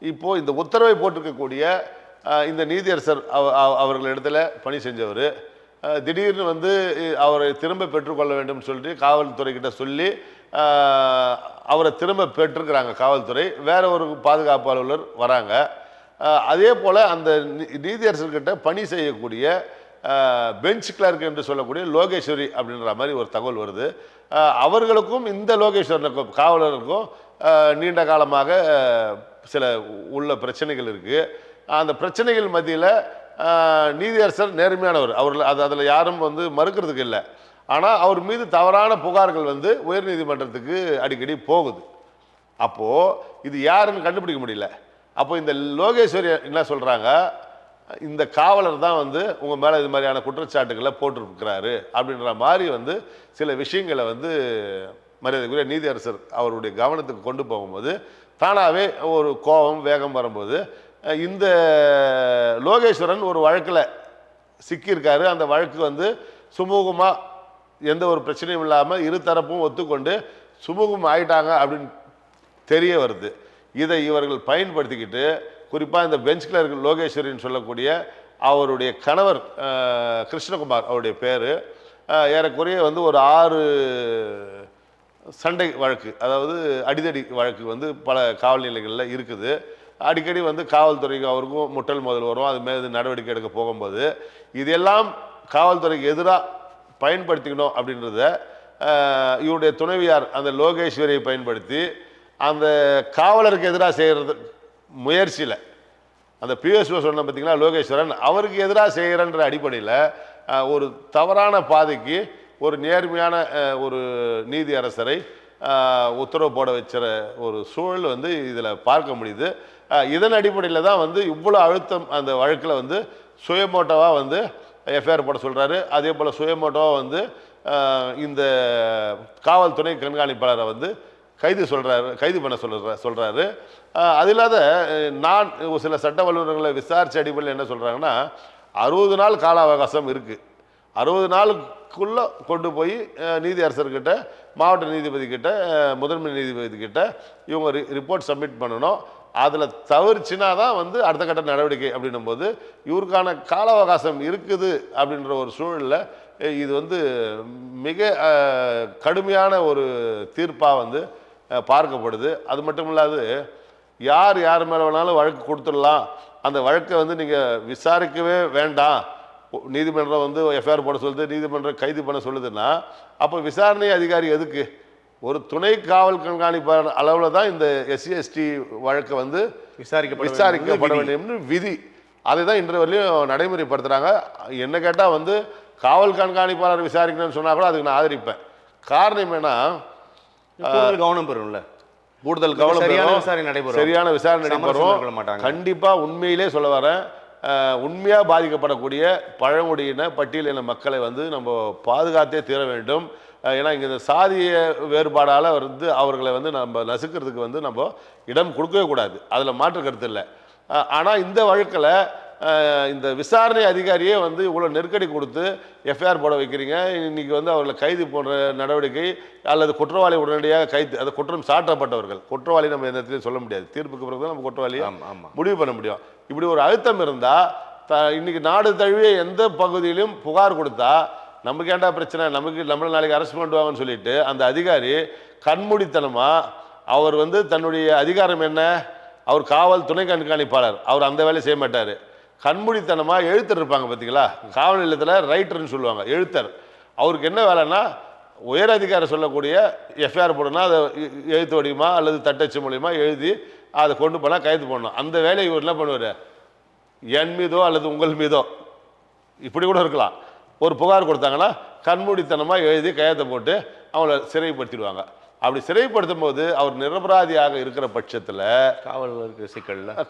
இப்போது இந்த உத்தரவை போட்டிருக்கக்கூடிய இந்த நீதியரசர் அவர்களிடத்துல பணி செஞ்சவர் திடீர்னு வந்து அவரை திரும்ப பெற்றுக்கொள்ள வேண்டும் சொல்லிட்டு காவல்துறைக்கிட்ட சொல்லி அவரை திரும்ப பெற்றுக்கிறாங்க காவல்துறை. வேற ஒரு பாதுகாப்பு அலுவலர் வராங்க. அதே போல் அந்த நீதியரசர்கிட்ட பணி செய்யக்கூடிய பெஞ்ச் கிளர்க் என்று சொல்லக்கூடிய லோகேஸ்வரி அப்படின்ற மாதிரி ஒரு தகவல் வருது. அவர்களுக்கும் இந்த லோகேஸ்வரனுக்கும் காவலருக்கும் நீண்ட காலமாக சில உள்ள பிரச்சனைகள் இருக்குது. அந்த பிரச்சனைகள் மத்தியில் நீதியரசர் நேர்மையானவர், அதில் யாரும் வந்து மறுக்கிறதுக்கு இல்லை. ஆனால் அவர் மீது தவறான புகார்கள் வந்து உயர்நீதிமன்றத்துக்கு அடிக்கடி போகுது. அப்போது இது யாருன்னு கண்டுபிடிக்க முடியல. அப்போ இந்த லோகேஸ்வரி என்ன சொல்கிறாங்க, இந்த காவலர் தான் வந்து உங்கள் மேலே இது மாதிரியான குற்றச்சாட்டுகளை போட்டிருக்கிறாரு அப்படின்ற மாதிரி வந்து சில விஷயங்களை வந்து மரியாதைக்குரிய நீதியரசர் அவருடைய கவனத்துக்கு கொண்டு போகும்போது தானாகவே ஒரு கோபம் வேகம் வரும்போது இந்த லோகேஸ்வரன் ஒரு வழக்கில் சிக்கியிருக்காரு. அந்த வழக்கு வந்து சுமூகமாக எந்த ஒரு பிரச்சனையும் இல்லாமல் இருதரப்பும் ஒத்துக்கொண்டு சுமூகம் ஆயிட்டாங்க அப்படின்னு தெரிய வருது. இதை இவர்கள் பயன்படுத்திக்கிட்டு குறிப்பாக இந்த பெஞ்ச் கிளர்க் லோகேஸ்வரின்னு சொல்லக்கூடிய அவருடைய கணவர் கிருஷ்ணகுமார், அவருடைய பேர், ஏறக்குறைய வந்து ஒரு 6 சண்டை வழக்கு, அதாவது அடிதடி வழக்கு வந்து பல காவல் நிலையங்களில் இருக்குது. அடிக்கடி வந்து காவல்துறைக்கு அவருக்கும் முட்டல் மோதல் வரும். அது மேலே நடவடிக்கை எடுக்க போகும்போது இதெல்லாம் காவல்துறைக்கு எதிராக பயன்படுத்திக்கணும் அப்படின்றத இவருடைய துணைவியார் அந்த லோகேஸ்வரியை பயன்படுத்தி அந்த காவலருக்கு எதிராக செய்கிறது முயற்சியில் அந்த பிஎஸ்ஓ சொன்ன பார்த்தீங்களா லோகேஸ்வரன் அவருக்கு எதிராக செய்கிறன்ற அடிப்படையில் ஒரு தவறான பாதைக்கு ஒரு நேர்மையான ஒரு நீதி அரசரை உத்தரவு போட வச்சுற ஒரு சூழல் வந்து இதில் பார்க்க முடியுது. இதன் அடிப்படையில் தான் வந்து இவ்வளோ அழுத்தம் அந்த வழக்கில் வந்து சுயமோட்டோவாக வந்து எஃப்ஐஆர் போட சொல்கிறாரு. அதே போல் சுயமோட்டோவாக வந்து இந்த காவல் துணை கண்காணிப்பாளரை வந்து கைது பண்ண சொல்கிறாரு. அது இல்லாத நான் சில சட்ட வல்லுநர்களை விசாரிச்ச அடிப்படையில் என்ன சொல்கிறாங்கன்னா 60 நாள் கால அவகாசம் இருக்குது. 60 நாளுக்குள்ளே கொண்டு போய் நீதி அரசர்கிட்ட மாவட்ட நீதிபதி கிட்ட முதன்மை நீதிபதி கிட்ட இவங்க ரிப்போர்ட் சப்மிட் பண்ணணும். அதில் தவிர்ச்சினா தான் வந்து அடுத்த கட்ட நடவடிக்கை அப்படின்னும் போது இவருக்கான கால அவகாசம் இருக்குது அப்படின்ற ஒரு சூழலில் இது வந்து மிக கடுமையான ஒரு தீர்ப்பாக வந்து பார்க்கப்படுது. அது மட்டும் இல்லாது யார் மேலே வேணாலும் வழக்கு கொடுத்துடலாம், அந்த வழக்கை வந்து நீங்கள் விசாரிக்கவே வேண்டாம், நீதிமன்றம் வந்து எஃப்ஐஆர் போட சொல்லுது, நீதிமன்றம் கைது பண்ண சொல்லுதுன்னா அப்போ விசாரணை அதிகாரி எதுக்கு? ஒரு துணை காவல் கண்காணிப்பாளர் அளவில் தான் இந்த SC/ST வழக்கை வந்து விசாரிக்கப்பட வேண்டியம்னு விதி. அதை தான் இன்று வரையிலும் நடைமுறைப்படுத்துகிறாங்க. என்ன கேட்டால் வந்து காவல் கண்காணிப்பாளர் விசாரிக்கணும்னு சொன்னால் கூட அதுக்கு நான் ஆதரிப்பேன். காரணம் என்ன, கவனம் பெறும்ல, கூடுதல் கவனம், சரியான விசாரணை நடைபெறும். கண்டிப்பாக உண்மையிலே சொல்ல வரேன், உண்மையாக பாதிக்கப்படக்கூடிய பழங்குடியின பட்டியலின மக்களை வந்து நம்ம பாதுகாத்தே தீர வேண்டும். ஏன்னா இங்கே இந்த சாதிய வேறுபாடால் வந்து அவர்களை வந்து நம்ம நசுக்கிறதுக்கு வந்து நம்ம இடம் கொடுக்கவே கூடாது, அதில் மாற்று கருத்து இல்லை. ஆனால் இந்த வழக்கில் இந்த விசாரணை அதிகாரியே வந்து இவ்வளோ நெருக்கடி கொடுத்து எஃப்ஐஆர் போட வைக்கிறீங்க, இன்றைக்கி வந்து அவர்களை கைது போன்ற நடவடிக்கை அல்லது குற்றவாளி உடனடியாக கைது, அது குற்றம் சாட்டப்பட்டவர்கள், குற்றவாளி நம்ம எந்த இடத்துலையும் சொல்ல முடியாது, தீர்ப்புக்கு பிறகு தான் நம்ம குற்றவாளியை முடிவு பண்ண முடியும். இப்படி ஒரு அழுத்தம் இருந்தால் இன்றைக்கி நாடு தழுவிய எந்த பகுதியிலும் புகார் கொடுத்தா நமக்கு ஏண்டா பிரச்சனை, நம்மளை நாளைக்கு அரெஸ்ட் பண்ணுவாங்கன்னு சொல்லிட்டு அந்த அதிகாரி கண்மூடித்தனமாக அவர் வந்து தன்னுடைய அதிகாரம் என்ன, அவர் காவல் துணை கண்காணிப்பாளர், அவர் அந்த வேலையை செய்ய மாட்டார். கண்மூடித்தனமாக எழுத்தர் இருப்பாங்க பார்த்தீங்களா, காவல் நிலையத்தில் ரைட்டர்னு சொல்லுவாங்க, எழுத்தர். அவருக்கு என்ன வேலைன்னா உயர் அதிகாரி சொல்லக்கூடிய எஃப்ஐஆர் போடணும்னா அதை எழுத்து வடிவமா அல்லது தட்டச்சு மூலியமா எழுதி அதை கொண்டு போனால் கைது பண்ணணும். அந்த வேலையை இவர் என்ன பண்ணுவார், என் மீதோ அல்லது உங்கள் மீதோ இப்படி கூட இருக்கலாம், ஒரு புகார் கொடுத்தாங்கன்னா கண்மூடித்தனமாக எழுதி கையெழுத்தை போட்டு அவங்கள சிறைப்படுத்திடுவாங்க. அப்படி சிறைப்படுத்தும் போது அவர் நிரபராதியாக இருக்கிற பட்சத்தில்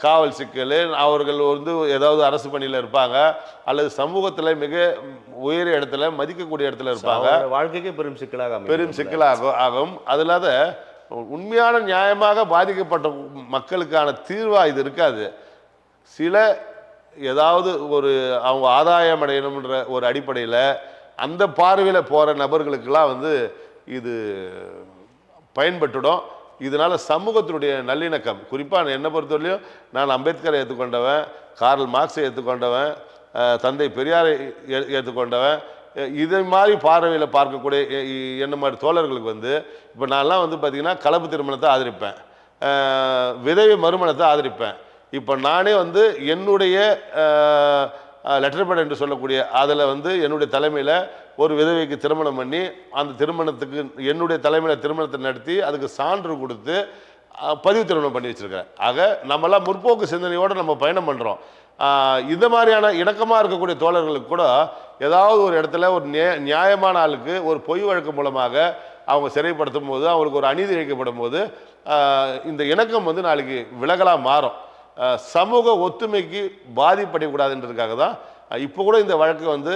காவல் சிக்கல், அவர்கள் வந்து ஏதாவது அரசு பணியில் இருப்பாங்க அல்லது சமூகத்தில் மிக உயரிய இடத்துல மதிக்கக்கூடிய இடத்துல இருப்பாங்க, வாழ்க்கைக்கே பெரும் சிக்கலாக ஆகும். அது இல்லாத உண்மையான நியாயமாக பாதிக்கப்பட்ட மக்களுக்கான தீர்வாக இது இருக்காது. சில ஏதாவது ஒரு அவங்க ஆதாயம் அடையணும்ன்ற ஒரு அடிப்படையில் அந்த பார்வையில் போகிற நபர்களுக்கெல்லாம் வந்து இது பயன்பட்டுடும். இதனால் சமூகத்தினுடைய நல்லிணக்கம், குறிப்பாக என்னை பொறுத்தவரையிலும் நான் அம்பேத்கரை ஏற்றுக்கொண்டவன், கார்ல் மார்க்ஸை ஏற்றுக்கொண்டவன், தந்தை பெரியாரை ஏற்றுக்கொண்டவன், இதை மாதிரி பார்வையில் பார்க்கக்கூடிய என்ன மாதிரி தோழர்களுக்கு வந்து இப்போ நான்லாம் வந்து பார்த்திங்கன்னா கலப்பு திருமணத்தை ஆதரிப்பேன், விதவை மறுமணத்தை ஆதரிப்பேன். இப்போ நானே வந்து என்னுடைய லெட்டர் பேட் என்று சொல்லக்கூடிய அதில் வந்து என்னுடைய தலைமையில் ஒரு விதவைக்கு திருமணம் பண்ணி அந்த திருமணத்துக்கு என்னுடைய தலைமையில் திருமணத்தை நடத்தி அதுக்கு சான்று கொடுத்து பதிவு திருமணம் பண்ணி வச்சுருக்கிறேன். ஆக நம்மளாம் முற்போக்கு சிந்தனையோடு நம்ம பயணம் பண்ணுறோம். இந்த மாதிரியான இணக்கமாக இருக்கக்கூடிய தோழர்களுக்கு கூட ஏதாவது ஒரு இடத்துல ஒரு நியாயமான ஆளுக்கு ஒரு பொய் வழக்கு மூலமாக அவங்க சிறைப்படுத்தும் போது அவங்களுக்கு ஒரு அநீதி இழைக்கப்படும் போது இந்த இணக்கம் வந்து நாளைக்கு விலகலாக மாறும். சமூக ஒத்துமைக்கு பாதிப்படையக்கூடாதுன்றதுக்காக தான் இப்போ கூட இந்த வழக்கு வந்து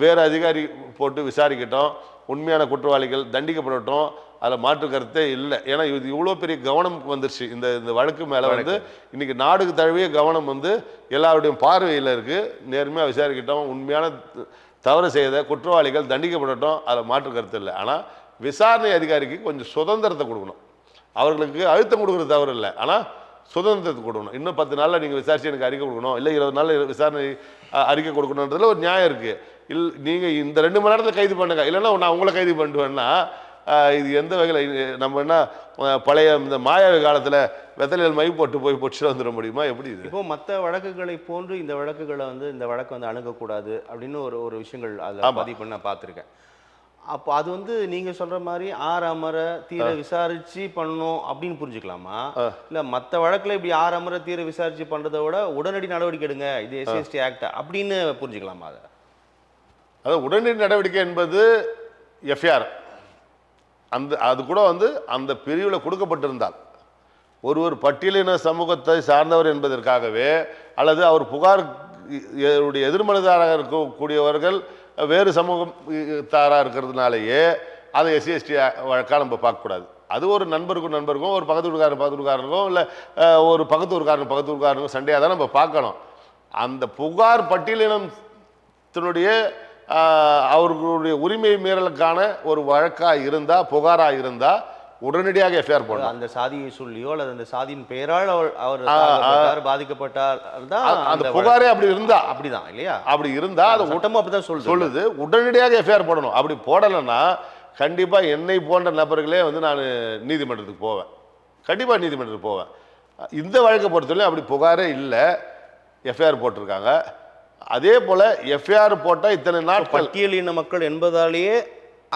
வேறு அதிகாரி போட்டு விசாரிக்கட்டும், உண்மையான குற்றவாளிகள் தண்டிக்கப்படட்டும், அதில் மாற்று கருத்தே இல்லை. ஏன்னா இது இவ்வளோ பெரிய கவனம் வந்துருச்சு இந்த வழக்கு மேலே வந்து இன்றைக்கி நாடுக்கு தழுவிய கவனம் வந்து எல்லாருடைய பார்வையில் இருக்குது. நேர்மையாக விசாரிக்கட்டும், உண்மையான தவறு செய்த குற்றவாளிகள் தண்டிக்கப்படட்டும், அதில் மாற்று கருத்து இல்லை. ஆனால் விசாரணை அதிகாரிக்கு கொஞ்சம் சுதந்திரத்தை கொடுக்கணும், அவர்களுக்கு அழுத்தம் கொடுக்குறது தவறு இல்லை, ஆனால் சுதந்திரத்தை கொடுக்கணும். இன்னும் 10 நாளில் நீங்கள் விசாரித்து எனக்கு அறிக்கை கொடுக்கணும், இல்லை 20 நாளில் விசாரணை அறிக்கை கொடுக்கணுன்றதுல ஒரு நியாயம் இருக்குது. நீங்கள் இந்த 2 மணி நேரத்தில் கைது பண்ணுங்க, இல்லைன்னா நான் உங்களை கைது பண்ணுவேன்னா இது எந்த வகையில் நம்ம என்ன பழைய இந்த மாயாவி காலத்தில் வெத்தலையில் மை போட்டு போய் பொடிச்சுட்டு வந்துட முடியுமா? எப்படி இது இப்போ மற்ற வழக்குகளை போன்று இந்த வழக்குகளை வந்து இந்த வழக்கு வந்து அணுகக்கூடாது அப்படின்னு ஒரு விஷயங்கள் அதில் பதிவு பண்ண பார்த்துருக்கேன். அப்போ அது வந்து நீங்க சொல்ற மாதிரி ஆறாமற தீர விசாரிச்சு பண்ணணும் அப்படின்னு புரிஞ்சுக்கலாமா? இல்ல மத்த வழக்குல இப்படி ஆறாமற தீர விசாரிச்சு பண்றதை விட உடனடி நடவடிக்கை எடுங்க, இது எஸ்சிஎஸ்டி ஆக்ட் அப்படின்னு புரிஞ்சுக்கலாமா அதை? அதாவது உடனடி நடவடிக்கை என்பது எஃப்ஐஆர் அது கூட வந்து அந்த பிரிவில் கொடுக்கப்பட்டிருந்தால் ஒருவர் பட்டியலின சமூகத்தை சார்ந்தவர் என்பதற்காகவே அல்லது அவர் புகார் எதிர்மனதாராக இருக்கக்கூடியவர்கள் வேறு சமூகத்தாராக இருக்கிறதுனாலேயே அதை எஸ்சிஎஸ்டி வழக்காக நம்ம பார்க்கக்கூடாது. அது ஒரு நண்பருக்கும் ஒரு பக்கத்து வீட்டுக்காரருக்கும் இல்லை ஒரு பக்கத்து ஊருக்காரனுக்கும் சண்டையாக தான் நம்ம பார்க்கணும். அந்த புகார் பட்டியலினத்தினுடைய அவர்களுடைய உரிமை மீறலுக்கான ஒரு வழக்காக இருந்தால் புகாராக இருந்தால் உடனடியாக எஃப்ஐஆர் போடணும். அந்த சாதியை சொல்லியோ அல்லது அந்த சாதியின் பெயரால் அவர் பாதிக்கப்பட்டார் அந்த புகாரே அப்படி இருந்தா அப்படிதான் இல்லையா? அப்படி இருந்தா அது சட்டமும் அப்படிதான் சொல்லுது உடனடியாக எஃப்ஐஆர் போடணும். அப்படி போடலைன்னா கண்டிப்பா என்னை போன்ற நபர்களே வந்து நான் நீதிமன்றத்துக்கு போவேன், கண்டிப்பா நீதிமன்றத்துக்கு போவேன். இந்த வழக்கை பொறுத்தவரையும் அப்படி புகாரே இல்லை, எஃப்ஐஆர் போட்டிருக்காங்க. அதே போல எஃப்ஐஆர் போட்டா இத்தனை நாட்கள் பட்டியலின மக்கள் என்பதாலேயே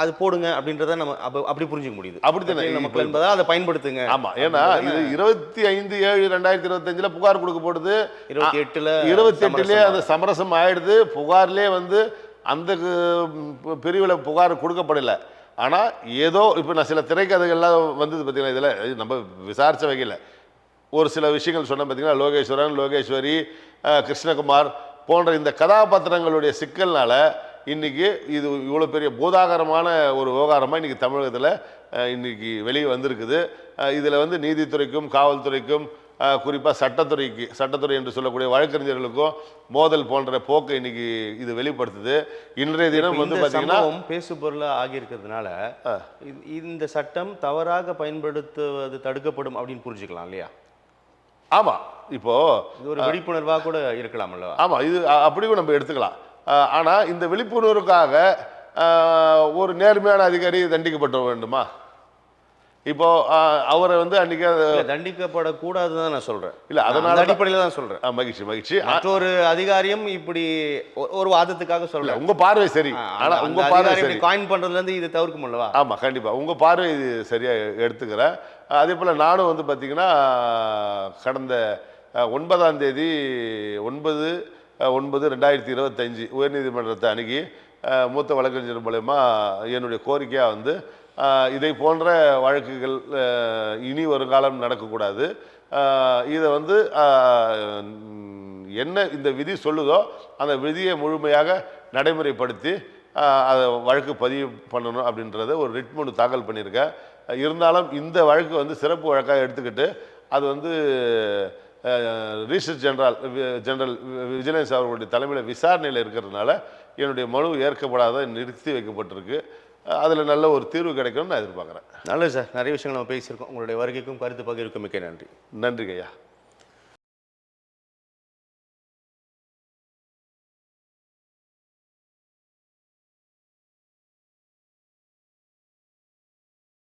அது போடுங்க அப்படின்றத நம்ம அப்படி புரிஞ்சுக்க முடியுது. அப்படித்தானே மக்கள் என்பதால் அதை பயன்படுத்துங்க. ஆமா, ஏன்னா இது 25/7/2025 புகார் கொடுக்கப்படுது, 28 அந்த சமரசம் ஆயிடுது. புகார்லேயே வந்து அந்த பிரிவில் புகார் கொடுக்கப்படலை. ஆனா ஏதோ இப்போ நான் சில திரைக்கதைகள்லாம் வந்தது பார்த்தீங்கன்னா, இதில் நம்ம விசாரிச்ச வகையில் ஒரு சில விஷயங்கள் சொன்ன பார்த்தீங்கன்னா, லோகேஸ்வரன், லோகேஸ்வரி, கிருஷ்ணகுமார் போன்ற இந்த கதாபாத்திரங்களுடைய சிக்கல்னால இன்னைக்கு இது இவ்வளோ பெரிய பூதாகரமான ஒரு விவகாரமாக இன்னைக்கு தமிழகத்தில் இன்னைக்கு வெளியே வந்திருக்குது. இதில் வந்து நீதித்துறைக்கும் காவல்துறைக்கும் குறிப்பாக சட்டத்துறை என்று சொல்லக்கூடிய வழக்கறிஞர்களுக்கும் மோதல் போன்ற போக்கை இன்னைக்கு இது வெளிப்படுத்துது. இன்றைய தினம் வந்து பார்த்தீங்கன்னா பேசு பொருளாக ஆகியிருக்கிறதுனால இந்த சட்டம் தவறாக பயன்படுத்துவது தடுக்கப்படும் அப்படின்னு புரிஞ்சுக்கலாம் இல்லையா? ஆமா, இப்போ இது ஒரு விழிப்புணர்வாக கூட இருக்கலாம்ல. ஆமா, இது அப்படியும் நம்ம எடுத்துக்கலாம். ஆனா இந்த விழிப்புணர்வுக்காக ஒரு நேர்மையான அதிகாரி தண்டிக்கப்பட வேண்டுமா? இப்போ அவரை வந்து அன்னைக்கு தண்டிக்கப்படக்கூடாதுன்னு நான் சொல்றேன். இல்ல, அதனால அடிப்படையில் தான் சொல்றேன். மகிழ்ச்சி. மற்றொரு அதிகாரியும் இப்படி ஒரு வாதத்துக்காக சொல்ல, உங்க பார்வை சரி. ஆனா உங்க பார்வை சரி, காயின் பண்றதுல இருந்து இது தவிர்க்க முடியலவா? ஆமா, கண்டிப்பா உங்க பார்வை இது சரியா எடுத்துக்கிறேன். அதே போல நானும் வந்து பாத்தீங்கன்னா கடந்த 9ஆம் தேதி 9/9/2025 உயர்நீதிமன்றத்தை அணுகி மூத்த வழக்கறிஞர் மூலயமா என்னுடைய கோரிக்கையாக வந்து இதை போன்ற வழக்குகள் இனி வருங்காலம் நடக்கக்கூடாது. இதை வந்து என்ன இந்த விதி சொல்லுதோ அந்த விதியை முழுமையாக நடைமுறைப்படுத்தி அதை வழக்கு பதிவு பண்ணணும் அப்படின்றத ஒரு ரிட் மனு தாக்கல் பண்ணியிருக்கேன். இருந்தாலும் இந்த வழக்கு வந்து சிறப்பு வழக்காக எடுத்துக்கிட்டு அது வந்து ரிஜிஸ்டர் ஜெனரல் விஜிலன்ஸ் அவர்களுடைய தலைமையில் விசாரணையில் இருக்கிறதுனால என்னுடைய மனு ஏற்கப்படாத நிறுத்தி வைக்கப்பட்டிருக்கு. அதில் நல்ல ஒரு தீர்வு கிடைக்கும்னு நான் எதிர்பார்க்குறேன். நல்லது சார், நிறைய விஷயங்கள் நம்ம பேசியிருக்கோம். உங்களுடைய வருகைக்கும் கருத்து பகிர்வுக்கும் மிக்க நன்றி. நன்றிங்க ஐயா.